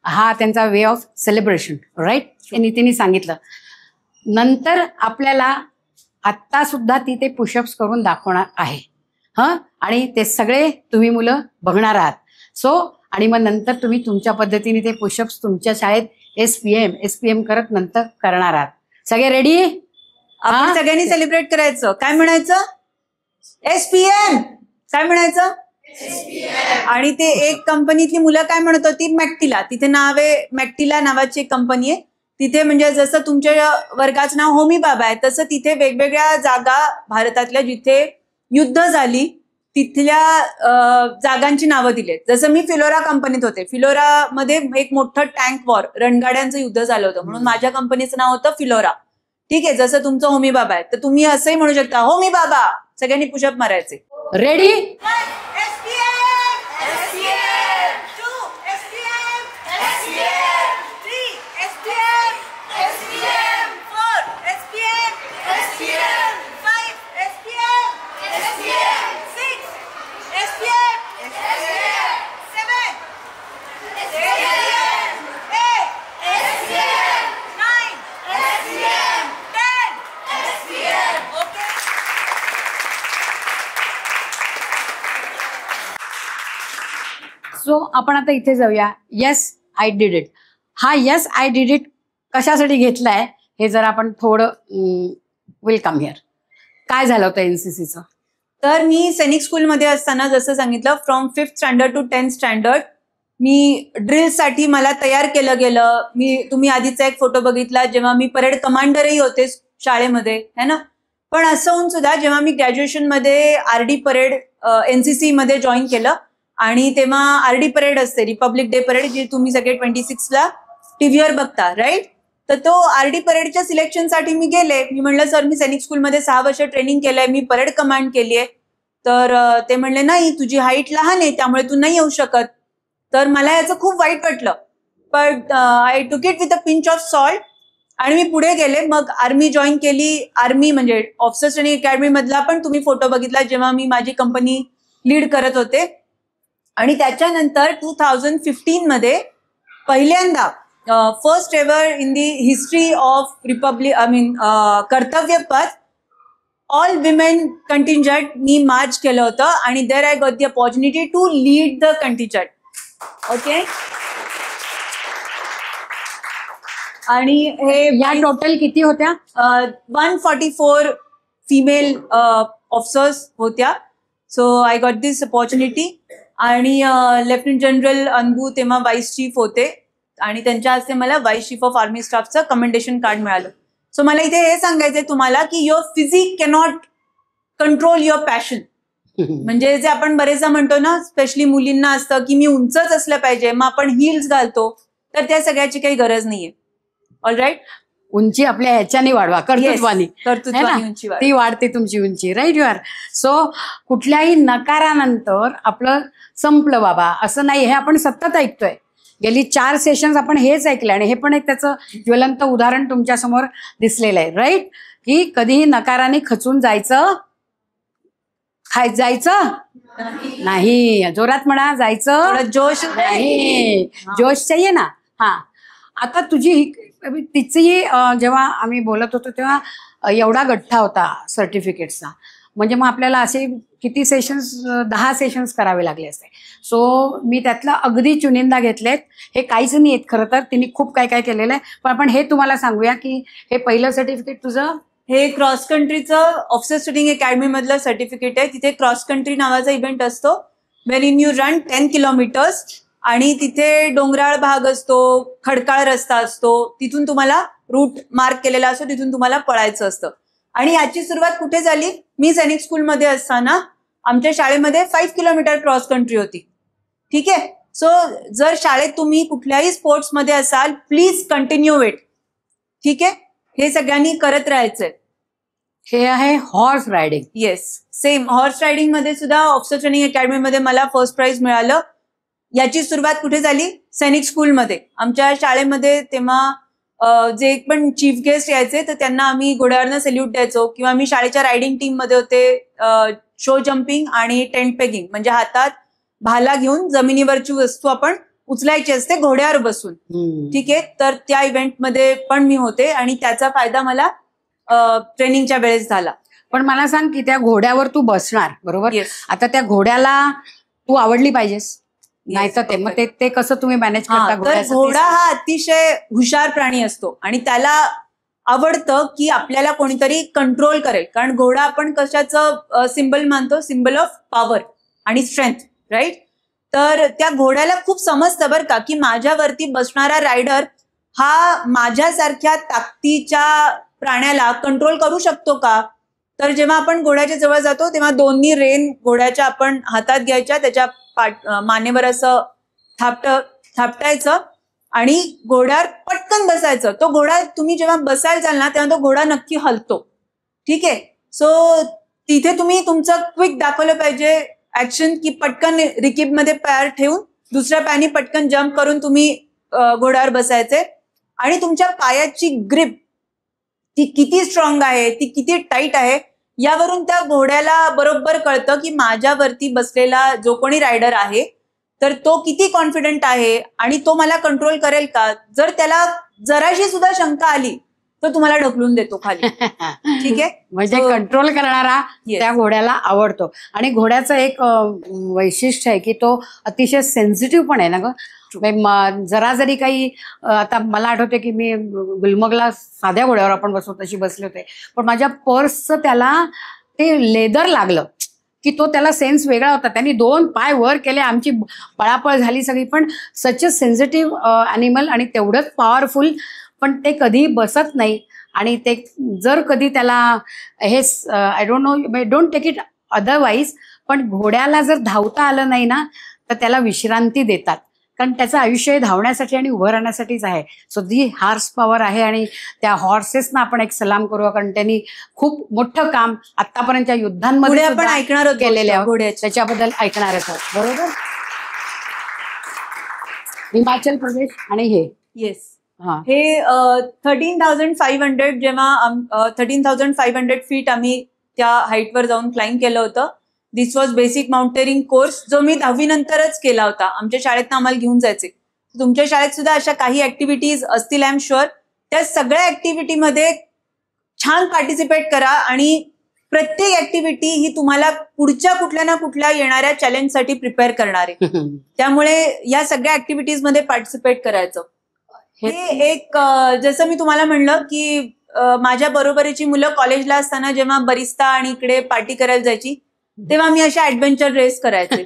हा त्यांचा वे ऑफ सेलिब्रेशन राईट, हे नितीने सांगितलं. नंतर आपल्याला आत्ता सुद्धा ती ते पुशअप्स करून दाखवणार आहे हां, आणि ते सगळे तुम्ही मुलं बघणार आहात. सो आणि मग नंतर तुम्ही तुमच्या पद्धतीने ते पुशअप्स तुमच्या शाळेत SPM करत नंतर करणार आहात. सगळे रेडी? आपण सगळ्यांनी सेलिब्रेट करायचं. काय म्हणायचं? SPM. काय म्हणायचं? आणि ते एक कंपनीतली मुलं काय म्हणत होती? मॅक्टिला. तिथे नाव आहे मॅक्टिला नावाची एक कंपनी आहे. तिथे म्हणजे जसं तुमच्या वर्गाचं नाव होमी बाबा आहे तसं तिथे वेगवेगळ्या जागा भारतातल्या जिथे युद्ध झाली तिथल्या जागांची नावं दिलेत. जसं मी फिलोरा कंपनीत होते. फिलोरामध्ये एक मोठं टँक वॉर, रणगाड्यांचं युद्ध झालं होतं म्हणून माझ्या कंपनीचं नाव होतं फिलोरा. ठीक आहे, जसं तुमचं होमी बाबा आहे तर तुम्ही असंही म्हणू शकता होमी बाबा. सगळ्यांनी पुशअप मारायचे. रेडी? सो आपण आता इथे जाऊया. Yes I did it. हा येस आय डिड इट कशासाठी घेतलाय हे जर आपण थोडं वेलकम हिअर. काय झालं होतं NCCचं? तर मी सैनिक स्कूलमध्ये असताना जसं सांगितलं from 5th standard to 10th standard मी ड्रिलसाठी मला तयार केलं गेलं. तुम्ही आधीचा एक फोटो बघितला जेव्हा मी परेड कमांडरही होते शाळेमध्ये है ना. पण असं होऊन सुद्धा जेव्हा मी ग्रॅज्युएशनमध्ये RD परेड NCC मध्ये जॉईन केलं आणि तेव्हा RD परेड असते, रिपब्लिक डे परेड, जी तुम्ही सगळे 26ला टीव्हीवर बघता राईट. तर तो RD परेडच्या सिलेक्शनसाठी मी गेले. मी म्हणलं सर मी सैनिक स्कूलमध्ये 6 वर्ष ट्रेनिंग केलंय, मी परेड कमांड केली आहे. तर ते म्हणले नाही तुझी हाईट लहान आहे त्यामुळे तू नाही येऊ शकत. तर मला याचं खूप वाईट वाटलं. बट आय टूक it with a pinch of salt आणि मी पुढे गेले. मग आर्मी जॉईन केली. आर्मी म्हणजे ऑफिसर्स ट्रेनिंग अकॅडमी मधला पण तुम्ही फोटो बघितला जेव्हा मी माझी कंपनी लीड करत होते. आणि त्याच्यानंतर 2015 मध्ये पहिल्यांदा first ever in the history of republic Kartavya Path all women contingent मी मार्च केलं होतं आणि there I got the opportunity to lead the contingent. Okay. आणि हे या टोटल किती होत्या? 144 फिमेल ऑफिसर्स होत्या. So I got this opportunity. आणि लेफ्टनंट जनरल अनबू तेव्हा वाईस चीफ होते आणि त्यांच्या हस्ते मला वाईस चीफ ऑफ आर्मी स्टाफचं कमेंडेशन कार्ड मिळालं. सो मला इथे हे सांगायचंय तुम्हाला की your physique cannot control your passion. म्हणजे जे आपण बरेचदा म्हणतो ना स्पेशली मुलींना असतं की मी उंचच असलं पाहिजे मग आपण हिल्स घालतो, तर त्या सगळ्याची काही गरज नाहीये. ऑलराईट. उंची आपल्या ह्याच्याने वाढवा, कर्तृत्वानी उंची ती वाढते तुमची उंची राईट. You R. सो कुठल्याही नकारानंतर आपलं संपलं बाबा असं नाही. हे आपण सतत ऐकतोय. गेली 4 सेशन्स आपण हेच ऐकलं आणि हे पण एक त्याचं ज्वलंत उदाहरण तुमच्या समोर दिसलेलं आहे राईट. की कधीही नकाराने खचून जायचं नाही. जोरात म्हणा, जायचं जोश नाही. जोश चाहिए ना. हा. आता तुझी तिची जेव्हा आम्ही बोलत होतो तेव्हा एवढा गठ्ठा होता सर्टिफिकेट्सचा. म्हणजे मग आपल्याला असे किती सेशन्स 10 सेशन्स करावे लागले असते. सो मी त्यातलं अगदी चुनिंदा घेतलेत. हे काहीच नाही आहेत खरं तर, तिने खूप काय काय केलेलं आहे. पण आपण हे तुम्हाला सांगूया की हे पहिलं सर्टिफिकेट तुझं हे क्रॉस कंट्रीचं ऑफिसर्स ट्रेनिंग अकॅडमी मधलं सर्टिफिकेट आहे. तिथे क्रॉस कंट्री नावाचा इव्हेंट असतो Wien in you run 10 kilometres आणि तिथे डोंगराळ भाग असतो, खडकाळ रस्ता असतो, तिथून तुम्हाला रूट मार्क केलेला असतो, तिथून तुम्हाला पळायचं असतं. आणि याची सुरुवात कुठे झाली? मी सैनिक स्कूलमध्ये असताना आमच्या शाळेमध्ये 5 किलोमीटर क्रॉस कंट्री होती. ठीक आहे. सो जर शाळेत तुम्ही कुठल्याही स्पोर्ट्समध्ये असाल प्लीज कंटिन्यू इट. ठीक आहे. हे सगळ्यांनी करत राहायचंय. हे आहे horse riding. Yes, same horse riding मध्ये सुद्धा ऑफिसर ट्रेनिंग अकॅडमीमध्ये मला फर्स्ट प्राइज मिळालं. याची सुरुवात कुठे झाली? सैनिक स्कूलमध्ये. आमच्या शाळेमध्ये तेव्हा जे पण चीफ गेस्ट यायचे तर त्यांना आम्ही घोड्यावरनं सल्यूट द्यायचो, किंवा मी शाळेच्या रायडिंग टीम मध्ये होते. शो जम्पिंग आणि टेंट पेगिंग, म्हणजे हातात भाला घेऊन जमिनीवरची वस्तू आपण उचलायची असते घोड्यावर बसून. ठीक आहे, तर त्या इव्हेंटमध्ये पण मी होते आणि त्याचा फायदा मला ट्रेनिंगच्या वेळेस झाला. पण मला सांग की त्या घोड्यावर तू बसणार बरोबर, Yes. आता त्या घोड्याला तू आवडली पाहिजेस, नाही तर ते मग ते कसं तुम्ही मॅनेज करता? तर घोड्याचं घोडा हा अतिशय हुशार प्राणी असतो आणि त्याला आवडतं की आपल्याला कोणीतरी कंट्रोल करेल, कारण घोडा आपण कशाचं सिम्बल मानतो? सिम्बल ऑफ पॉवर आणि स्ट्रेंथ, राईट? तर त्या घोड्याला खूप समजतं बरं का की माझ्यावरती बसणारा रायडर हा माझ्यासारख्या ताकदीच्या प्राण्याला कंट्रोल करू शकतो का? तर जेव्हा आपण घोड्याच्या जवळ जातो तेव्हा दोन्ही रेन घोड्याच्या आपण हातात घ्यायच्या, त्याच्या मानेवर असं थापटायचं आणि घोड्यावर पटकन बसायचं. तो घोडा तुम्ही जेव्हा बसायला जाल ना तेव्हा तो घोडा नक्की हलतो. ठीक आहे, सो तिथे तुम्ही तुमचं क्विक दाखवलं पाहिजे ऍक्शन, की पटकन रिकीबमध्ये पाय ठेवून दुसऱ्या पायाने पटकन जम्प करून तुम्ही घोड्यावर बसायचे. आणि तुमच्या पायाची ग्रिप ती किती स्ट्रॉंग आहे, ती किती टाईट आहे, यावरून त्या घोड्याला बरोबर कळतं की माझ्यावरती बसलेला जो कोणी रायडर आहे तर तो किती कॉन्फिडंट आहे आणि तो मला कंट्रोल करेल का. जर त्याला जराशी सुद्धा शंका आली तर तुम्हाला ढकलून देतो खाली. ठीक आहे, म्हणजे कंट्रोल करणारा Yes. त्या घोड्याला आवडतो. आणि घोड्याचं एक वैशिष्ट्य आहे की तो अतिशय सेन्सिटिव्ह पण आहे ना ग. जरा जरी काही आता मला आठवते की मी गुलमर्गला साध्या घोड्यावर आपण बसतो तशी बसले होते, पण माझ्या पर्सचं त्याला ते लेदर लागलं की तो त्याला सेन्स वेगळा होता. त्यांनी 2 पाय वर केले, आमची पळापळ झाली सगळी. पण सच अ सेन्सिटिव्ह अॅनिमल आणि तेवढंच पॉवरफुल, पण ते कधी बसत नाही. आणि ते जर कधी त्याला हे I don't take it otherwise, पण घोड्याला जर धावता आलं नाही ना तर त्याला विश्रांती देतात, कारण त्याचं आयुष्य धावण्यासाठी आणि उभं राहण्यासाठीच आहे. सो दी हॉर्स पॉवर आहे. आणि त्या हॉर्सेसना आपण एक सलाम करूया, कारण त्यांनी खूप मोठं काम आतापर्यंतच्या युद्धांमध्ये आपण ऐकणार आहोत केलेले आहोत, घोड्याचे. त्याच्याबद्दल ऐकणारच आहोत. बरोबर. हिमाचल प्रदेश आणि हे येस, हे 13,500 जेव्हा 13,500 फीट आम्ही त्या हाईटवर जाऊन क्लाइंब केलं होतं. दिस वॉज बेसिक माउंटेनिंग कोर्स, जो मी 10वी नंतरच केला होता. आमच्या शाळेतनं आम्हाला घेऊन जायचे. तुमच्या शाळेत सुद्धा अशा काही ऍक्टिव्हिटीज असतील, आय एम शुअर. त्या सगळ्या ऍक्टिव्हिटीमध्ये छान पार्टिसिपेट करा आणि प्रत्येक ऍक्टिव्हिटी ही तुम्हाला पुढच्या कुठल्या ना कुठल्या येणाऱ्या चॅलेंजसाठी प्रिपेअर करणार आहे. त्यामुळे या सगळ्या ऍक्टिव्हिटीज मध्ये पार्टिसिपेट करायचं. हे एक जसं मी तुम्हाला म्हणलं की माझ्या बरोबरीची मुलं कॉलेजला असताना जेव्हा बरिस्ता आणि इकडे पार्टी करायला जायची तेव्हा मी अशा ऍडव्हेंचर रेस करायचे.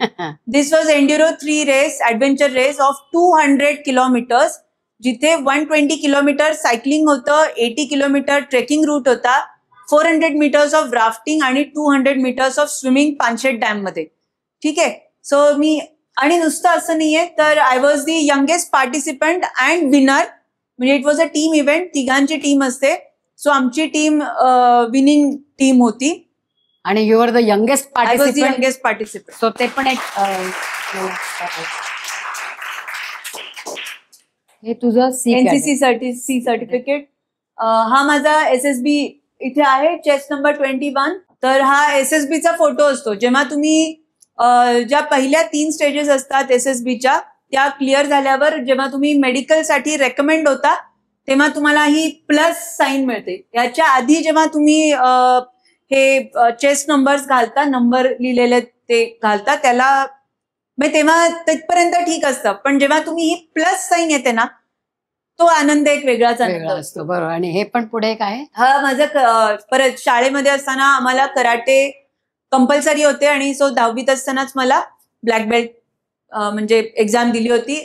This was enduro 3 race, adventure race of 200 kilometres, जिथे 120 किलोमीटर सायकलिंग होतं, 80 किलोमीटर ट्रेकिंग रूट होता, 400 मीटर्स ऑफ राफ्टिंग आणि 200 metres of swimming Panshet dam मध्ये. ठीक आहे, सो मी आणि नुसतं असं नाहीये, तर I was the youngest participant and winner. म्हणजे it was a team event, तिघांची टीम असते. सो आमची टीम विनिंग टीम होती. आणि you are the youngest participant. So ते पण एक हे तुझं एनसीसी सी सर्टिफिकेट. हा माझा SSB इथे आहे, चेस्ट नंबर 21. तर हा SSBचा फोटो असतो. जेव्हा तुम्ही ज्या पहिल्या 3 स्टेजेस असतात SSBच्या, त्या क्लिअर झाल्यावर जेव्हा तुम्ही मेडिकलसाठी रेकमेंड होता तेव्हा तुम्हाला ही प्लस साईन मिळते. याच्या आधी जेव्हा तुम्ही हे चेस्ट नंबर्स घालता, नंबर लिहिलेले ते घालता, त्याला तेव्हा तिथपर्यंत ठीक असतं. पण जेव्हा तुम्ही ही प्लस साईन येते ना, तो आनंद एक वेगळाच आनंद असतो. बरोबर. आणि हे पण पुढे काय? हा माझं परत शाळेमध्ये असताना आम्हाला कराटे कंपल्सरी होते आणि सो 10वीत असतानाच मला ब्लॅक बेल्ट म्हणजे एक्झाम दिली होती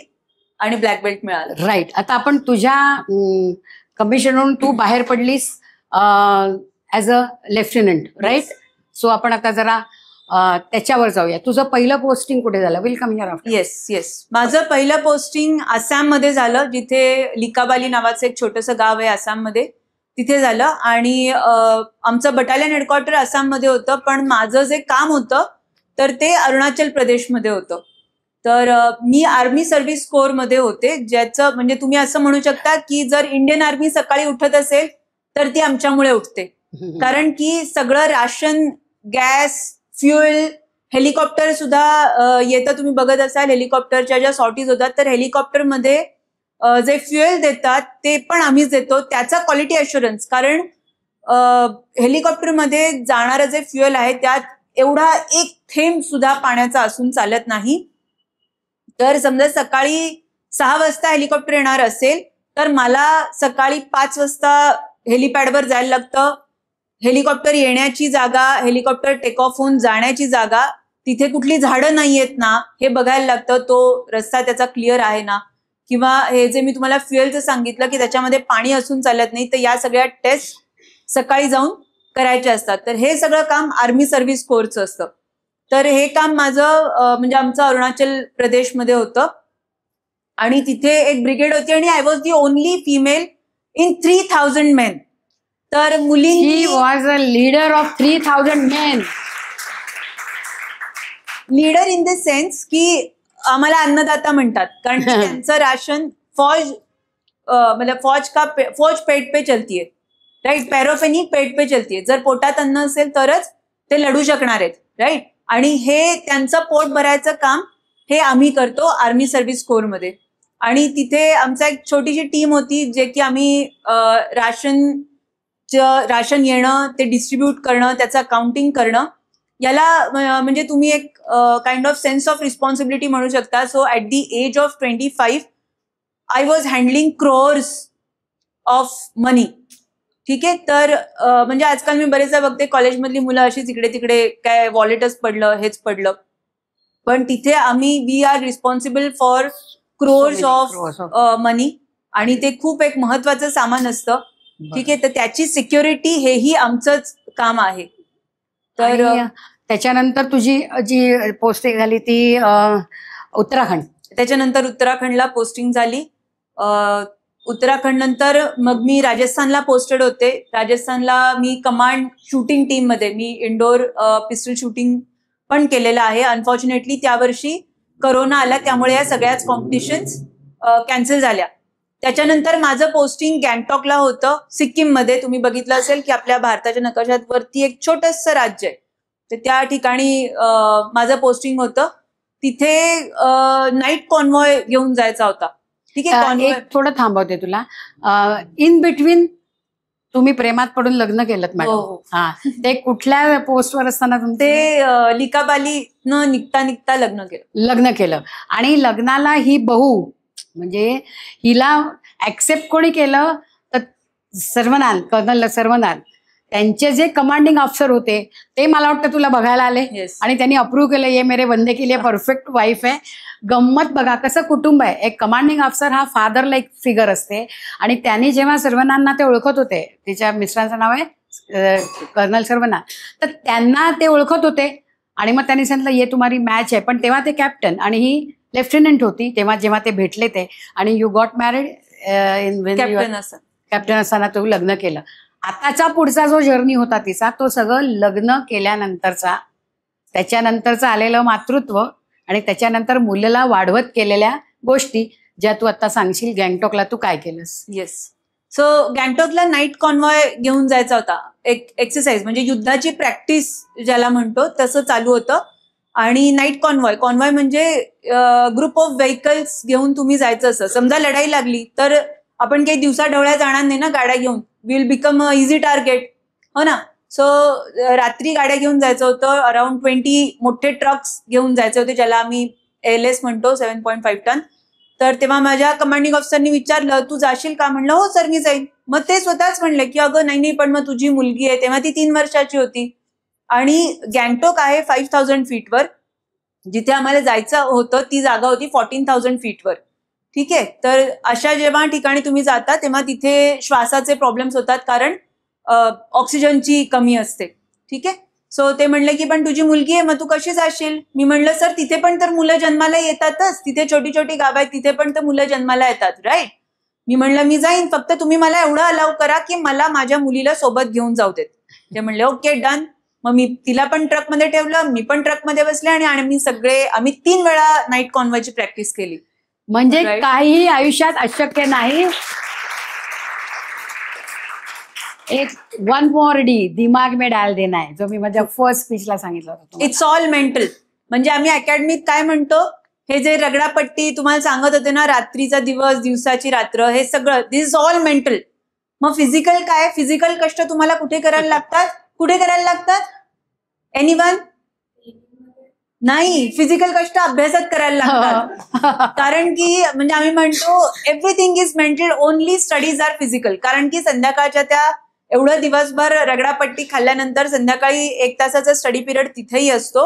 आणि ब्लॅक बेल्ट मिळालं. राईट. आता आपण तुझ्या कमिशनवरून तू बाहेर पडलीस as a lieutenant, right? So आपण आता जरा त्याच्यावर जाऊया. तुझं पहिलं पोस्टिंग कुठे झालं? Will come here after. Yes. माझं पहिलं पोस्टिंग आसाममध्ये झालं, जिथे लिकाबाली नावाचं एक छोटंसं गाव आहे आसाममध्ये. तिथे झालं. आणि आमचं बटालियन हेडक्वार्टर आसाममध्ये होतं, पण माझं जे काम होतं तर ते अरुणाचल प्रदेशमध्ये होतं. तर मी आर्मी सर्व्हिस कोर मध्ये होते, ज्याचं म्हणजे तुम्ही असं म्हणू शकता की जर इंडियन आर्मी सकाळी उठत असेल तर ती आमच्यामुळे उठते. कारण की सगळं राशन, गॅस, फ्युएल, हेलिकॉप्टर सुद्धा येतं. तुम्ही बघत असाल हेलिकॉप्टरच्या ज्या सॉर्टीज होतात, तर हेलिकॉप्टरमध्ये जे फ्युएल देतात ते पण आम्हीच देतो. त्याचा क्वालिटी अश्युरन्स, कारण हेलिकॉप्टरमध्ये जाणारं जे फ्युएल आहे त्यात एवढा एक थेंब सुद्धा पाण्याचा असून चालत नाही. तर समजा सकाळी 6 वाजता हेलिकॉप्टर येणार असेल तर मला सकाळी 5 वाजता हेलिपॅडवर जायला लागतं. हेलिकॉप्टर येण्याची जागा, हेलिकॉप्टर टेक ऑफ होऊन जाण्याची जागा, तिथे कुठली झाडं नाहीयेत ना हे बघायला लागतं. तो रस्ता त्याचा क्लिअर आहे ना, किंवा हे जे मी तुम्हाला फ्युएलचं सांगितलं की त्याच्यामध्ये पाणी असून चालत नाही, तर या सगळ्या टेस्ट सकाळी जाऊन करायचे असतात. तर हे सगळं काम आर्मी सर्व्हिस कोरचं असतं. तर हे काम माझं म्हणजे आमचं अरुणाचल प्रदेशमध्ये होतं. आणि तिथे एक ब्रिगेड होती आणि I was the only female in 3000 main. तर मुलींनी was a leader of 3000 main. Leader in the sense की आम्हाला अन्नदाता म्हणतात, कारण की त्यांचं राशन फौज मतलब फौज पेट पे चलती है, राईट. पैरोफेनी पेट पे चलती है. जर पोटात अन्न असेल तरच ते लढू शकणार आहेत, राईट. आणि हे त्यांचं पोट भरायचं काम हे आम्ही करतो आर्मी सर्व्हिस कोरमध्ये. आणि तिथे आमचा एक छोटीशी टीम होती, जे की आम्ही राशन येणं, ते डिस्ट्रीब्यूट करणं, त्याचं काउंटिंग करणं, याला म्हणजे तुम्ही एक kind of sense of responsibility म्हणू शकता. So at the age of 25 I was handling crores of money. ठीक आहे. तर म्हणजे आजकाल मी बरेचदा बघते कॉलेजमधली मुलं अशीच इकडे तिकडे काय वॉलेटच पडलं, हेच पडलं, पण तिथे आम्ही we are responsible for crores of money. आणि ते खूप एक महत्वाचं सामान असतं. ठीक आहे. तर त्याची सिक्युरिटी हेही आमचंच काम आहे. तर त्याच्यानंतर तुझी जी पोस्टिंग झाली ती उत्तराखंड. त्याच्यानंतर उत्तराखंडला पोस्टिंग झाली. उत्तराखंड नंतर मग मी राजस्थानला पोस्टेड होते. राजस्थानला मी कमांड शूटिंग टीम मध्ये, मी इंडोर पिस्टल शूटिंग पण केलेलं आहे. अनफॉर्च्युनेटली त्या वर्षी करोना आला, त्यामुळे या सगळ्याच कॉम्पिटिशन्स कॅन्सल झाल्या. त्याच्यानंतर माझं पोस्टिंग गँगटॉकला होतं, सिक्कीम मध्ये. तुम्ही बघितलं असेल की आपल्या भारताच्या नकाशात वरती एक छोटंसं राज्य आहे, तर त्या ठिकाणी माझं पोस्टिंग होतं. तिथे नाईट कॉन्वॉय घेऊन जायचा होता. ठीक आहे. एक थोडं थांबवते तुला. इन बिटवीन तुम्ही प्रेमात पडून लग्न केलं मॅडम. हा, ते कुठल्या पोस्टवर असताना ते लिकाबाली न निघता लग्न केलं. आणि लग्नाला ही बहू म्हणजे हिला ऍक्सेप्ट कोणी केलं तर सर्वनाल, कर्नल सर्वनाल, त्यांचे जे कमांडिंग ऑफिसर होते ते मला वाटतं तुला बघायला आले. आणि त्यांनी अप्रूव्ह केलं, ये मेरे बंदे के लिए परफेक्ट वाईफ आहे. गंमत बघा कसं कुटुंब आहे. एक कमांडिंग ऑफिसर हा फादर लाईक फिगर असते. आणि त्यांनी जेव्हा सर्वनांना ते ओळखत होते, तिच्या मिस्टरांचं नाव आहे कर्नल सर्वनाल, तर त्यांना ते ओळखत होते. आणि मग त्यांनी सांगितलं ये तुम्हारी मॅच आहे. पण तेव्हा ते कॅप्टन आणि ही लेफ्टनंट होती. तेव्हा जेव्हा ते भेटले ते, आणि यू गॉट मॅरिड कॅप्टन असताना तू लग्न केलं. आताचा पुढचा जो जर्नी होता तिचा, तो सगळं लग्न केल्यानंतरचा, त्याच्यानंतरचं आलेलं मातृत्व आणि त्याच्यानंतर मुलाला वाढवत केलेल्या गोष्टी, ज्या तू आता सांगशील. गँगटॉकला तू काय केलंस? येस. सो गँगटॉकला नाईट कॉन्वॉय घेऊन जायचा होता. एक एक्सरसाइज म्हणजे युद्धाची प्रॅक्टिस ज्याला म्हणतो तसं चालू होतं. आणि नाईट कॉन्वॉय म्हणजे ग्रुप ऑफ व्हेकल्स घेऊन तुम्ही जायचं असं. समजा लढाई लागली तर आपण काही दिवसा ढवळ्या जाणार नाही ना गाड्या घेऊन, will become a easy target, हो ना. सो रात्री गाड्या घेऊन जायचं होतं. अराउंड 20 मोठे ट्रक्स घेऊन जायचे होते, ज्याला आम्ही ALS म्हणतो, 7.5 टन. तर तेव्हा माझ्या कमांडिंग ऑफिसरनी विचारलं तू जाशील का? म्हणलं हो सर मी जाईन. मग ते स्वतःच म्हणले की अगं नाही पण मग तुझी मुलगी आहे. तेव्हा ती 3 वर्षाची होती. आणि गँगटॉक आहे 5000 फीटवर. जिथे आम्हाला जायचं होतं ती जागा होती 14,000 फीटवर. ठीक आहे. तर अशा जेव्हा ठिकाणी तुम्ही जाता तेव्हा तिथे श्वासाचे प्रॉब्लेम्स होतात, कारण ऑक्सिजनची कमी असते. ठीक आहे. सो ते म्हणले की पण तुझी मुलगी आहे, मग तू कशी जाशील? मी म्हणलं सर तिथे पण तर मुलं जन्माला येतातच, तिथे छोटी छोटी गाव आहेत, तिथे पण तर मुलं जन्माला येतात, राईट. मी म्हणलं मी जाईन, फक्त तुम्ही मला एवढं अलाव करा की मला माझ्या मुलीला सोबत घेऊन जाऊ देत. ते म्हणले ओके डन. मग मी तिला पण ट्रकमध्ये ठेवलं, मी पण ट्रकमध्ये बसले आणि आम्ही 3 वेळा नाईट कॉन्वॉयची प्रॅक्टिस केली. म्हणजे काहीही आयुष्यात अशक्य नाही. एक वन मोर डी दिमाग में डाल देना है, जो मी माझ्या फर्स्ट स्पीचला सांगितलं होतं. It's all mental. म्हणजे आम्ही अकॅडमीत काय म्हणतो, हे जे रगडापट्टी तुम्हाला सांगत होते ना, रात्रीचा दिवस दिवसाची रात्र, हे सगळं दिस इज ऑल मेंटल. मग फिजिकल काय, फिजिकल कष्ट तुम्हाला कुठे करायला लागतात? एनीवन? नाही, फिजिकल कष्ट अभ्यासात करायला लागतात. कारण की म्हणजे आम्ही म्हणतो everything is mental, only studies are physical. कारण की संध्याकाळच्या त्या एवढं दिवसभर रगडापट्टी खाल्ल्यानंतर संध्याकाळी 1 तासाचा स्टडी पिरियड तिथेही असतो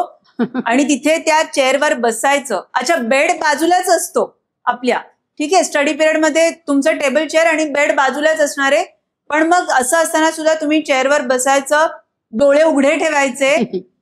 आणि तिथे त्या चेअरवर बसायचं. अच्छा, बेड बाजूलाच असतो आपल्या, ठीक आहे, स्टडी पिरियड मध्ये तुमचं टेबल चेअर आणि बेड बाजूलाच असणार आहे. पण मग असं असताना सुद्धा तुम्ही चेअरवर बसायचं, डोळे उघडे ठेवायचे.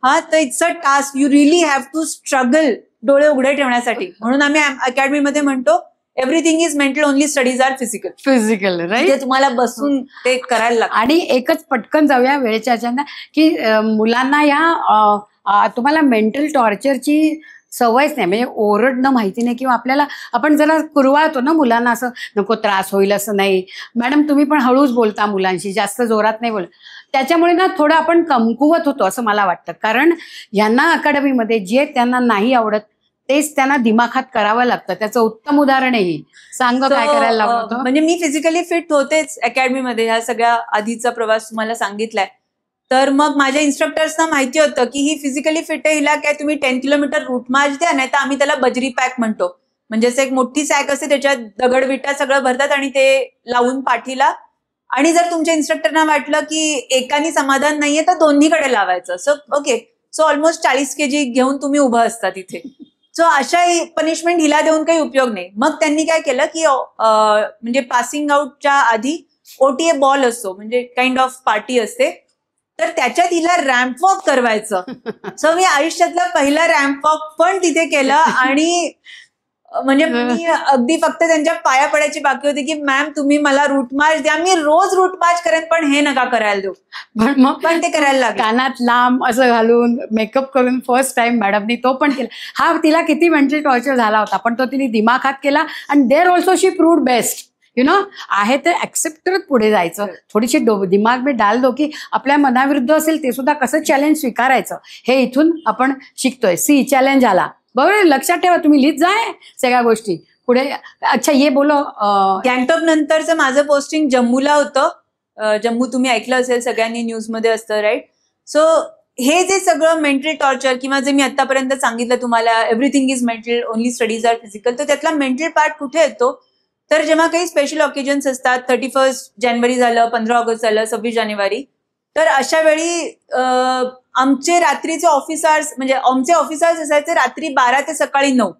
हा, तर it's a task. You really have to struggle डोळे उघडे ठेवण्यासाठी. म्हणून आम्ही अकॅडमीमध्ये म्हणतो everything is mental, only studies are physical. Right. तुम्हाला बसून ते करायला लागतं. आणि एकच पटकन जाऊया वेळेच्या अचानक की मुलांना या तुम्हाला मेंटल टॉर्चरची सवयच नाही, म्हणजे ओरडणं माहिती नाही, किंवा आपल्याला आपण जरा कुरवाळतो ना मुलांना, असं नको त्रास होईल असं नाही. मॅडम तुम्ही पण हळूच बोलता मुलांशी, जास्त जोरात नाही बोल. त्याच्यामुळे ना थोडं आपण कमकुवत होतो असं मला वाटतं. कारण यांना अकॅडमीमध्ये जे त्यांना नाही आवडत तेच त्यांना दिमाखात करावं लागतं. त्याचं उत्तम उदाहरण आहे. सांग काय करायला लागतं. म्हणजे मी फिजिकली फिट होतेच अकॅडमीमध्ये, ह्या सगळ्या आधीचा प्रवास तुम्हाला सांगितलाय. तर मग माझ्या इन्स्ट्रक्टर्सना माहिती होतं की ही फिजिकली फिट आहे, हिला काय तुम्ही 10 किलोमीटर रूट मार्च द्या, नाही तर आम्ही त्याला बजरी पॅक म्हणतो. म्हणजे असं एक मोठी सॅक असते, त्याच्यात दगडविटा सगळं भरतात आणि ते लावून पाठीला. आणि जर तुमच्या इन्स्ट्रक्टरना वाटलं की एकानी समाधान नाहीये तर दोन्हीकडे लावायचं. So okay, so almost 40 kg घेऊन तुम्ही उभं असता तिथे. सो अशा पनिशमेंट हिला देऊन काही उपयोग नाही. मग त्यांनी काय केलं की म्हणजे पासिंग आउटच्या आधी OTA बॉल असतो, म्हणजे काइंड ऑफ पार्टी असते, तर त्याच्यात हिला रॅम्प वॉक करवायचं. सो मी आयुष्यातला पहिला रॅम्प वॉक पण तिथे केलं. आणि म्हणजे मी अगदी फक्त त्यांच्या पाया पडायची बाकी होती की मॅम तुम्ही मला रूट मार्च द्या, मी रोज रूट मार्च करेन, पण हे नका करायला देऊ. पण ते करायला लागलं. कानात लांब असं घालून मेकअप करून फर्स्ट टाइम मॅडमनी तो पण केला. हा तिला किती मेंटल टॉर्चर झाला होता, पण तो तिने दिमाखात केला. आणि there also she proved best. आहे ते ऍक्सेप्ट करत पुढे जायचं. थोडीशी दिमाग में डाल दो की आपल्या मनाविरुद्ध असेल ते सुद्धा कसं चॅलेंज स्वीकारायचं, हे इथून आपण शिकतोय. चॅलेंज आला, बरोबर, लक्षात ठेवा, तुम्ही लिहित जाय सगळ्या गोष्टी पुढे. अच्छा, ये बोलो. गँगटॉक नंतरचं माझं पोस्टिंग जम्मूला होतं. जम्मू तुम्ही ऐकलं असेल, सगळ्यांनी न्यूजमध्ये असतं, राईट. सो हे जे सगळं मेंटल टॉर्चर किंवा जे मी आतापर्यंत सांगितलं तुम्हाला, everything is mental, only studies are physical, तर त्यातला मेंटल पार्ट कुठे येतो, तर जेव्हा काही स्पेशल ऑकेजन्स असतात, 31 जानेवारी झालं, 15 ऑगस्ट झालं, 26 जानेवारी, तर अशा वेळी आमचे रात्रीचे ऑफिसर्स, म्हणजे आमचे ऑफिसर्स असायचे रात्री 12 ते सकाळी 9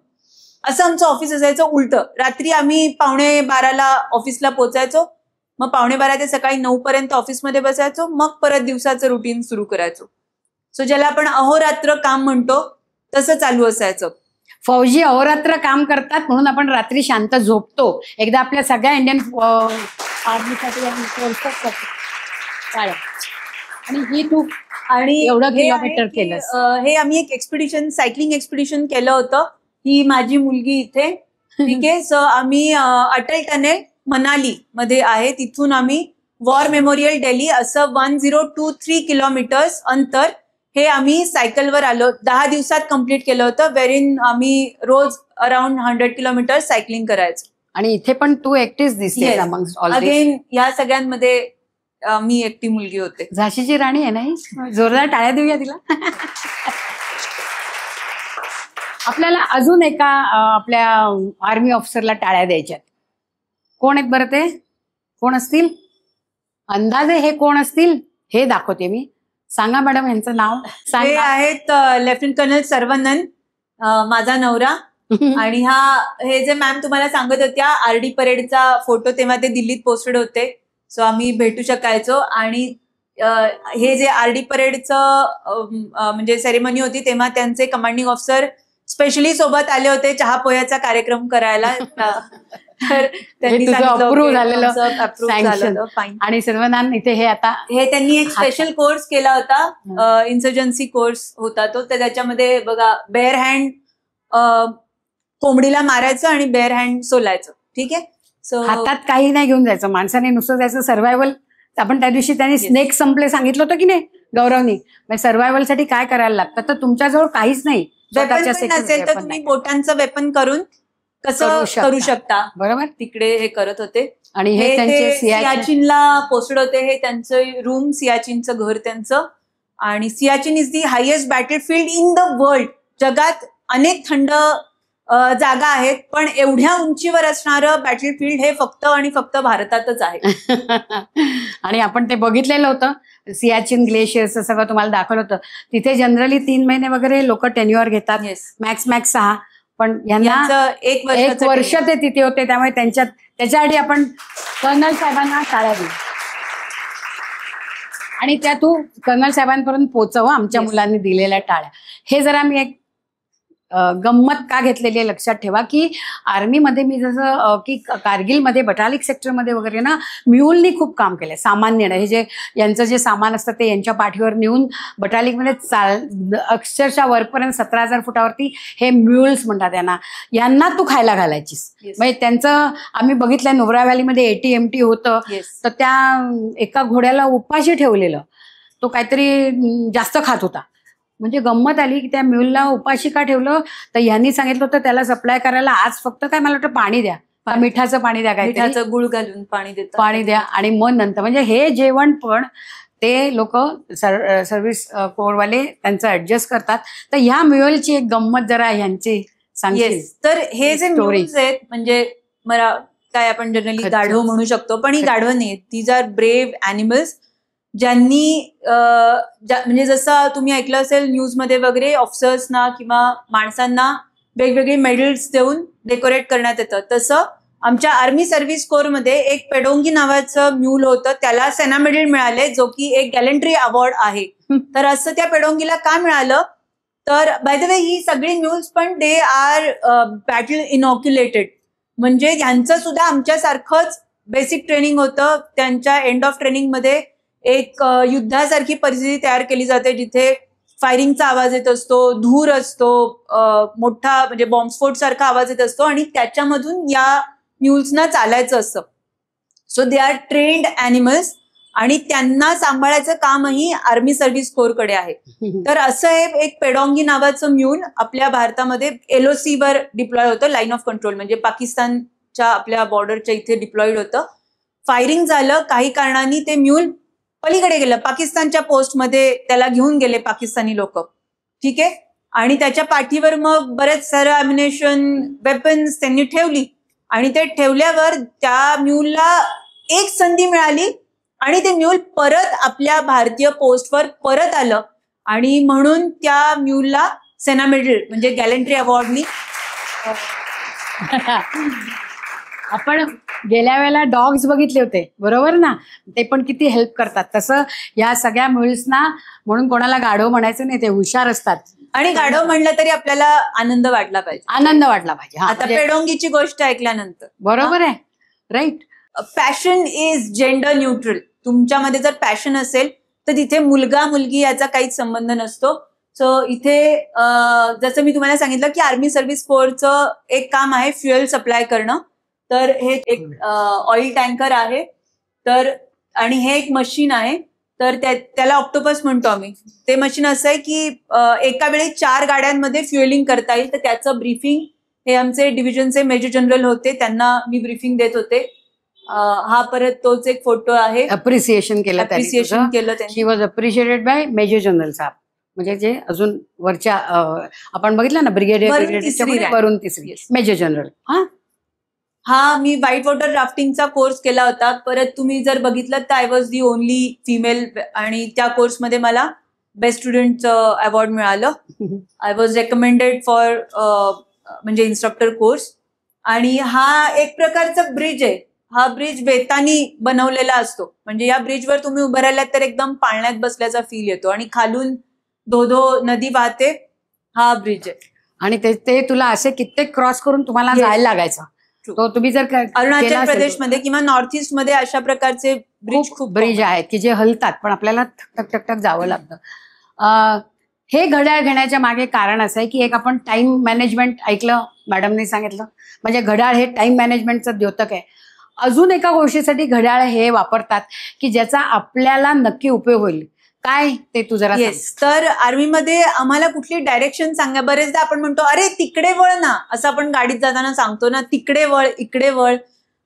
असं आमचं ऑफिस असायचं. उलटं, रात्री आम्ही 11:45 ऑफिसला पोहोचायचो, मग 11:45 ते सकाळी 9 पर्यंत ऑफिसमध्ये बसायचो, मग परत दिवसाचं रुटीन सुरू करायचो. सो ज्याला आपण अहोरात्र काम म्हणतो तसं चालू असायचं. फौजी अहोरात्र काम करतात म्हणून आपण रात्री शांत झोपतो. एकदा आपल्या सगळ्या इंडियन आर्मीसाठी आणि ही तू आणि एवढं किलोमीटर केलं. हे आम्ही एक एक्सपिडिशन, सायकलिंग एक्सपिडिशन केलं होतं. ही माझी मुलगी इथे, ठीक आहे. सो आम्ही अटल टनेल मनाली मध्ये आहे, तिथून आम्ही वॉर मेमोरियल दिल्ली असं 1023 किलोमीटर्स अंतर हे आम्ही सायकलवर आलो. 10 दिवसात कम्प्लीट केलं होतं, वेरिन आम्ही रोज अराउंड 100 किलोमीटर सायकलिंग करायचो. आणि इथे पण तू एकटीच दिसते अगेन, या सगळ्यांमध्ये मी एकटी मुलगी होते. झाशीची राणी आहे ना, जोरदार टाळ्या देऊया तिला. आपल्याला अजून एका आपल्या आर्मी ऑफिसरला टाळ्या द्यायच्यात. कोण आहेत बरं ते? कोण असतील? अंदाजे हे कोण असतील हे दाखवते मी. सांगा मॅडम यांचं नाव. हे आहेत लेफ्टनंट कर्नल सर्वनंद, माझा नवरा. आणि हे जे मॅम तुम्हाला सांगत होत्या RD परेडचा फोटो, तेव्हा ते दिल्लीत पोस्टेड होते, सो आम्ही भेटू शकायचो. आणि हे जे RD परेडचं म्हणजे सेरेमनी होती तेव्हा त्यांचे कमांडिंग ऑफिसर स्पेशली सोबत आले होते चहा पोह्याचा कार्यक्रम करायला. तर त्यांनी तुझं सांगितलं, approve okay, झालेलं तुमचं approve sanction. झालं होतं, fine. आणि सर्वनाम इथे हे आता हे त्यांनी एक स्पेशल कोर्स केला होता, इन्सर्जन्सी कोर्स होता तो. तर त्याच्यामध्ये बघा, बेअर हँड कोंबडीला मारायचं आणि बेअर हँड सोलायचं. ठीक आहे. सो हातात काही नाही घेऊन जायचं, माणसाने नुसतं जायचं सर्व्हायव्हल. आपण त्या दिवशी त्यांनी स्नेक संपले सांगितलं होतं की नाही गौरवनी, सर्व्हायव्हलसाठी काय करायला लागतं. तर तुमच्याजवळ काहीच नाही, वेपन नसेल तर तुम्ही बोटांचं वेपन करून कसं करू शकता. बरोबर, तिकडे हे करत होते. आणि हे त्यांचे सियाचीनला पोस्टेड होते. हे त्यांचं रूम, सियाचीनचं घर त्यांचं. आणि Siachen is the highest battlefield in the world. जगात अनेक थंड जागा आहेत, पण एवढ्या उंचीवर असणारं बॅटलफील्ड हे फक्त आणि फक्त भारतातच आहे. आणि आपण ते बघितलेलं होतं, सियाचीन ग्लेशियर्स सगळं तुम्हाला दाखवलं होतं. तिथे जनरली 3 महिने वगैरे लोक टेन्युअर घेतात, मॅक्स 6. पण यांना 1 वर्ष ते तिथे होते. त्यामुळे त्याच्यासाठी आपण कर्नल साहेबांना टाळ्या दिल्या. आणि त्या तू कर्नल साहेबांपर्यंत पोहोचव, आमच्या मुलांनी दिलेल्या टाळ्या. हे जरा मी एक गंमत का घेतलेली आहे लक्षात ठेवा, की आर्मीमध्ये मी जसं की कारगिलमध्ये बटालिक सेक्टरमध्ये वगैरे ना म्यूलनी खूप काम केलंय. सामान्य हे जे यांचं जे सामान असतं ते यांच्या पाठीवर नेऊन बटालिकमध्ये अक्षरशः वरपर्यंत 17,000 फुटावरती हे म्यूल्स म्हणतात यांना तू खायला घालायचीस. म्हणजे त्यांचं आम्ही बघितलं नुब्रा व्हॅलीमध्ये AT-MT होतं. तर त्या एका घोड्याला उपाशी ठेवलेलं, तो काहीतरी जास्त खात होता. म्हणजे गंमत आली की त्या म्यूलला उपाशी का ठेवलं, तर यांनी सांगितलं होतं त्याला सप्लाय करायला आज फक्त काय मला वाटतं पाणी द्या, मिठाचं पाणी द्या, काय मिठाचं गुळ घालून पाणी द्या. आणि मग नंतर म्हणजे हे जेवण पण ते लोक सर्व्हिस कोरवाले त्यांचं ऍडजस्ट करतात. तर ह्या म्यूलची एक गंमत जरा ह्यांची सांगेल. तर हे जे म्यूल्स आहेत, म्हणजे मला काय आपण जनरली गाढव म्हणू शकतो, पण ही गाढव नाही, दीज आर ब्रेव्ह ॲनिमल्स, ज्यांनी म्हणजे जसं तुम्ही ऐकलं असेल न्यूजमध्ये वगैरे, ऑफिसर्सना किंवा माणसांना वेगवेगळे मेडल्स देऊन डेकोरेट करण्यात येतं. तसं आमच्या आर्मी सर्व्हिस कोरमध्ये एक पेडोंगी नावाचं म्यूल होतं, त्याला सेना मेडल मिळाले, जो की एक गॅलंट्री अवॉर्ड आहे. तर असं त्या पेडोंगीला का मिळालं, तर बाय द वे ही सगळी म्यूल्स पण दे आर बॅटल इनॉक्युलेटेड. म्हणजे यांचं सुद्धा आमच्यासारखंच बेसिक ट्रेनिंग होतं. त्यांच्या एंड ऑफ ट्रेनिंगमध्ये एक युद्धासारखी परिस्थिती तयार केली जाते, जिथे फायरिंगचा आवाज येत असतो, धूर असतो, मोठा म्हणजे बॉम्बस्फोट सारखा आवाज येत असतो, आणि त्याच्यामधून या म्यूल्सना चालायचं असतं. So they are trained animals, आणि त्यांना सांभाळायचं कामही आर्मी सर्व्हिस कोरकडे आहे. तर असं हे एक पेडोंगी नावाचं म्यूल आपल्या भारतामध्ये LOC वर डिप्लॉय होतं, लाईन ऑफ कंट्रोल, म्हणजे पाकिस्तानच्या आपल्या बॉर्डरच्या इथे डिप्लॉईड होतं. फायरिंग झालं, काही कारणांनी ते म्यूल पलीकडे गेलं, पाकिस्तानच्या पोस्टमध्ये त्याला घेऊन गेले पाकिस्तानी लोक. ठीक आहे. आणि त्याच्या पाठीवर मग बरेच सारं अम्युनेशन, वेपन्स त्यांनी ठेवली, आणि ते ठेवल्यावर त्या म्यूलला एक संधी मिळाली आणि ते म्यूल परत आपल्या भारतीय पोस्टवर परत आलं, आणि म्हणून त्या म्यूलला सेना मेडल म्हणजे गॅलंट्री अवॉर्डनी. आपण गेल्या वेळेला डॉग्स बघितले होते, बरोबर ना, ते पण किती हेल्प करतात. तसं या सगळ्या म्यूल्सना, म्हणून कोणाला गाढव म्हणायचं नाही, ते हुशार असतात. आणि गाढव म्हणलं तरी आपल्याला आनंद वाटला पाहिजे, आनंद वाटला पाहिजे. आता पेडोंगीची गोष्ट ऐकल्यानंतर. बरोबर आहे, right. Passion is gender neutral. तुमच्यामध्ये जर पॅशन असेल तर तिथे मुलगा मुलगी याचा काहीच संबंध नसतो. सो इथे जसं मी तुम्हाला सांगितलं की आर्मी सर्व्हिस कोरचं एक काम आहे फ्युएल सप्लाय करणं. तर हे एक ऑइल टँकर आहे, तर आणि हे एक मशीन आहे, तर त्याला ऑक्टोपस म्हणतो आम्ही. ते मशीन असं आहे की एका वेळी 4 गाड्यांमध्ये फ्युएलिंग करता येईल. तर त्याचं ब्रीफिंग हे आमचे डिव्हिजनचे मेजर जनरल होते, त्यांना मी ब्रीफिंग देत होते. हा परत तोच एक फोटो आहे. अप्रिसिएशन केलं त्यांनी. She was appreciated by major general साहेब, म्हणजे जे अजून वरच्या आपण बघितलं ना ब्रिगेडियर वरून तिसरी मेजर जनरल. हा मी व्हाईट वॉटर राफ्टिंगचा कोर्स केला होता. परत तुम्ही जर बघितलं तर I was the only female, आणि त्या कोर्समध्ये मला बेस्ट स्टुडंटचं अवॉर्ड मिळालं. आय वॉज रेकमेंडेड फॉर म्हणजे इन्स्ट्रक्टर कोर्स. आणि हा एक प्रकारचा ब्रिज आहे. हा ब्रिज वेतानी बनवलेला असतो, म्हणजे या ब्रिजवर तुम्ही उभं राहिलात तर एकदम पाळण्यात बसल्याचा फील येतो, आणि खालून धोधो नदी वाहते. हा ब्रिज आहे. आणि ते तुला असे कित्येक क्रॉस करून तुम्हाला जायला लागायचं. तो तुम्ही जर अरुणाचल प्रदेशमध्ये किंवा नॉर्थ ईस्ट मध्ये अशा प्रकारचे खूप ब्रिज आहेत की जे हलतात, पण आपल्याला ठक ठक ठक जावं लागतं. हे घड्याळ घेण्याच्या मागे कारण असं आहे की एक आपण टाइम मॅनेजमेंट ऐकलं, मॅडमने सांगितलं, म्हणजे घड्याळ हे टाइम मॅनेजमेंटचं द्योतक आहे. अजून एका गोष्टीसाठी घड्याळ हे वापरतात की ज्याचा आपल्याला नक्की उपयोग होईल. काय ते तू जरा येस. तर आर्मीमध्ये आम्हाला कुठली डायरेक्शन सांगा. बरेचदा आपण म्हणतो अरे तिकडे वळ ना, असं आपण गाडीत जाताना सांगतो ना, तिकडे वळ, इकडे वळ.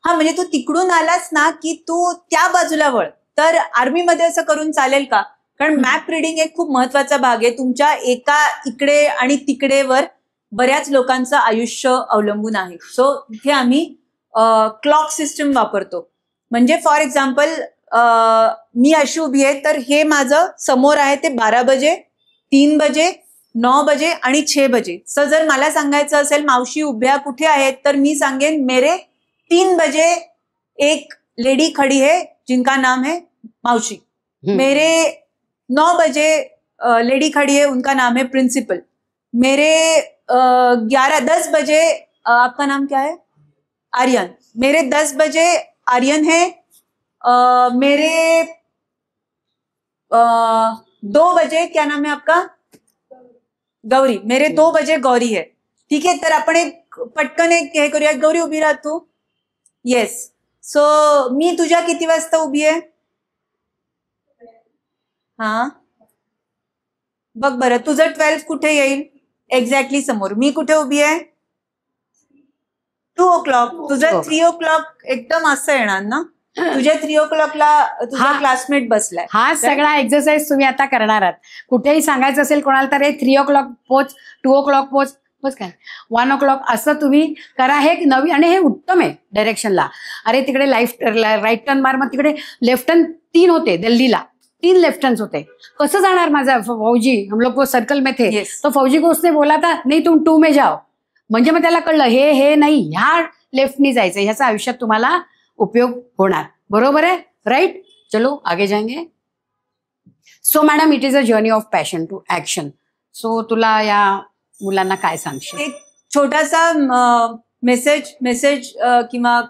हा, म्हणजे तू तिकडून आलास ना की तू त्या बाजूला वळ. तर आर्मीमध्ये असं करून चालेल का? कारण मॅप रिडिंग एक खूप महत्वाचा भाग आहे. तुमच्या एका इकडे आणि तिकडेवर बऱ्याच लोकांचं आयुष्य अवलंबून आहे. सो इथे आम्ही क्लॉक सिस्टम वापरतो. म्हणजे फॉर एक्झाम्पल मी अशी उभी आहे, तर हे माझं समोर आहे ते 12 बजे, 3 बजे, 9 बजे आणि 6 बजे. सो जर मला सांगायचं असेल मावशी उभ्या कुठे आहेत, तर मी सांगेन मेरे 3 बजे एक लेडी खड़ी है जिनका नाम है मावशी. मेरे 9 बजे लेडी खड़ी है, उनका नाम है प्रिंसिपल. मेरे 10 बजे आपका नाम क्या है? आर्यन. मेरे 10 बजे आर्यन है. मेरे 2 बजे क्या नाम है आपका? गौरी. मेरे 2 बजे गौरी है. ठीक आहे. तर आपण एक पटकन एक हे करूया. गौरी उभी राहा तू. येस. सो मी तुझ्या किती वाजता उभी आहे? हा, बघ बरं, तुझं 12 कुठे येईल? एक्झॅक्टली समोर. मी कुठे उभी आहे? 2 o'clock. तुझं 3 o'clock एकदम असं येणार ना. तुझ्या 3 o'clockला तुझा क्लासमेट बसलाय. हा सगळा एक्सरसाइज तुम्ही आता करणार आहात. कुठेही सांगायचं असेल कोणाला तर 3 o'clock पोच, 2 o'clock पोच, बस काय 1 o'clock असं तुम्ही करा. हे नवीन आणि हे उत्तम आहे डायरेक्शनला. अरे तिकडे राईट टर्न मार, मग तिकडे लेफ्ट टर्न 3 होते दिल्लीला, 3 लेफ्ट टर्न्स होते. कसं जाणार माझा फौजी? हम लोग वो सर्कल में थे. तो फौजी को उसने बोला था नाही तुम 2 में जाओ. म्हणजे मग त्याला कळलं हे नाही, ह्या लेफ्टनी जायचं. ह्याचा आयुष्यात तुम्हाला उपयोग होणार. बरोबर आहे? राईट. चलो आगे जाएंगे. So madam, it is a journey of passion to action. So तुला या मुलांना काय सांगशील? एक छोटासा मेसेज किंवा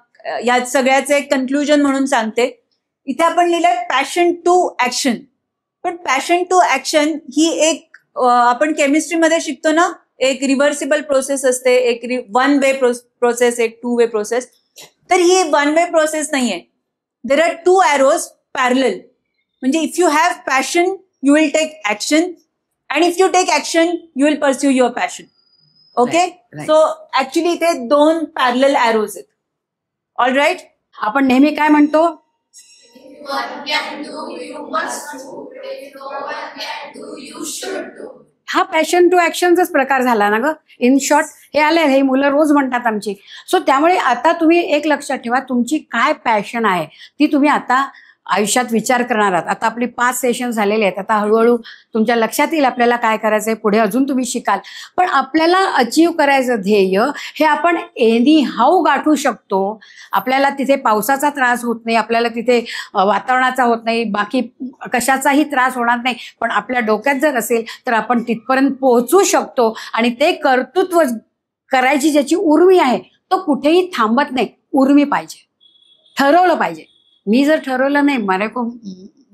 या सगळ्याचं एक कन्क्लुजन म्हणून सांगते. इथे आपण लिहिलंय पॅशन टू ऍक्शन. पण पॅशन टू ऍक्शन ही एक आपण केमिस्ट्रीमध्ये शिकतो ना, एक रिव्हर्सिबल प्रोसेस असते, एक 1 वे प्रोसेस, एक 2 वे प्रोसेस. तर ही 1 वे प्रोसेस नाहीये. There are 2 arrows parallel. म्हणजे if you have passion you will take action, and if you take action you will pursue your passion. Okay. So actually इथे 2 parallel arrows आहेत. All right. आपण नेहमी काय म्हणतो? हा passion to ऍक्शनचाच प्रकार झाला ना ग. इन शॉर्ट हे आले, हे मुलं रोज म्हणतात आमची. सो त्यामुळे आता तुम्ही एक लक्षात ठेवा, तुमची काय पॅशन आहे ती तुम्ही आता आयुष्यात विचार करणार आहात. आता आपली 5 सेशन झालेले आहेत. आता हळूहळू तुमच्या लक्षात येईल आपल्याला काय करायचंय. पुढे अजून तुम्ही शिकाल. पण आपल्याला अचीव करायचं ध्येय हे आपण एनी हाऊ गाठू शकतो. आपल्याला तिथे पावसाचा त्रास होत नाही, आपल्याला तिथे वातावरणाचा होत नाही, बाकी कशाचाही त्रास होणार नाही. पण आपल्या डोक्यात जर असेल तर आपण तिथपर्यंत पोहोचू शकतो. आणि ते कर्तृत्व करायची ज्याची उर्मी आहे तो कुठेही थांबत नाही. उर्मी पाहिजे, ठरवलं पाहिजे. मी जर ठरवलं नाही, मला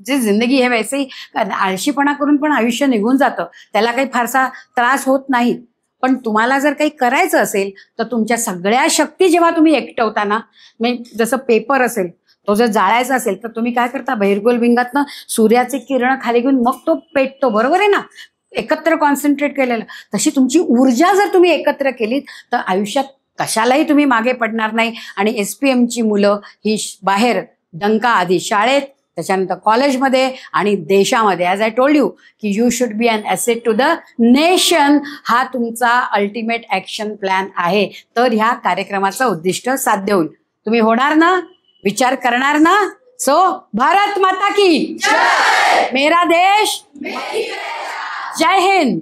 जे जिंदगी आहे वैसे आळशीपणा करून पण आयुष्य निघून जातं, त्याला काही फारसा त्रास होत नाही. पण तुम्हाला जर काही करायचं असेल तर तुमच्या सगळ्या शक्ती जेव्हा तुम्ही एकटवता ना, म्हणजे जसं पेपर असेल तो जर जाळायचा असेल तर तुम्ही काय करता? बहिर्गोल भिंगातनं सूर्याचे किरण खाली घेऊन मग तो पेटतो. बरोबर आहे ना? एकत्र कॉन्सन्ट्रेट केलेलं. तशी तुमची ऊर्जा जर तुम्ही एकत्र केलीत तर आयुष्यात कशालाही तुम्ही मागे पडणार नाही. आणि SPMची मुलं ही बाहेर डंका आधी शाळेत, त्याच्यानंतर कॉलेजमध्ये आणि देशामध्ये, ॲज आय टोल्ड यू की you should be an asset to the nation. हा तुमचा अल्टिमेट ॲक्शन प्लॅन आहे. तर ह्या कार्यक्रमाचं उद्दिष्ट साध्य होईल. तुम्ही होणार ना? विचार करणार ना? सो भारत माता की जय. मेरा देश, जय हिंद.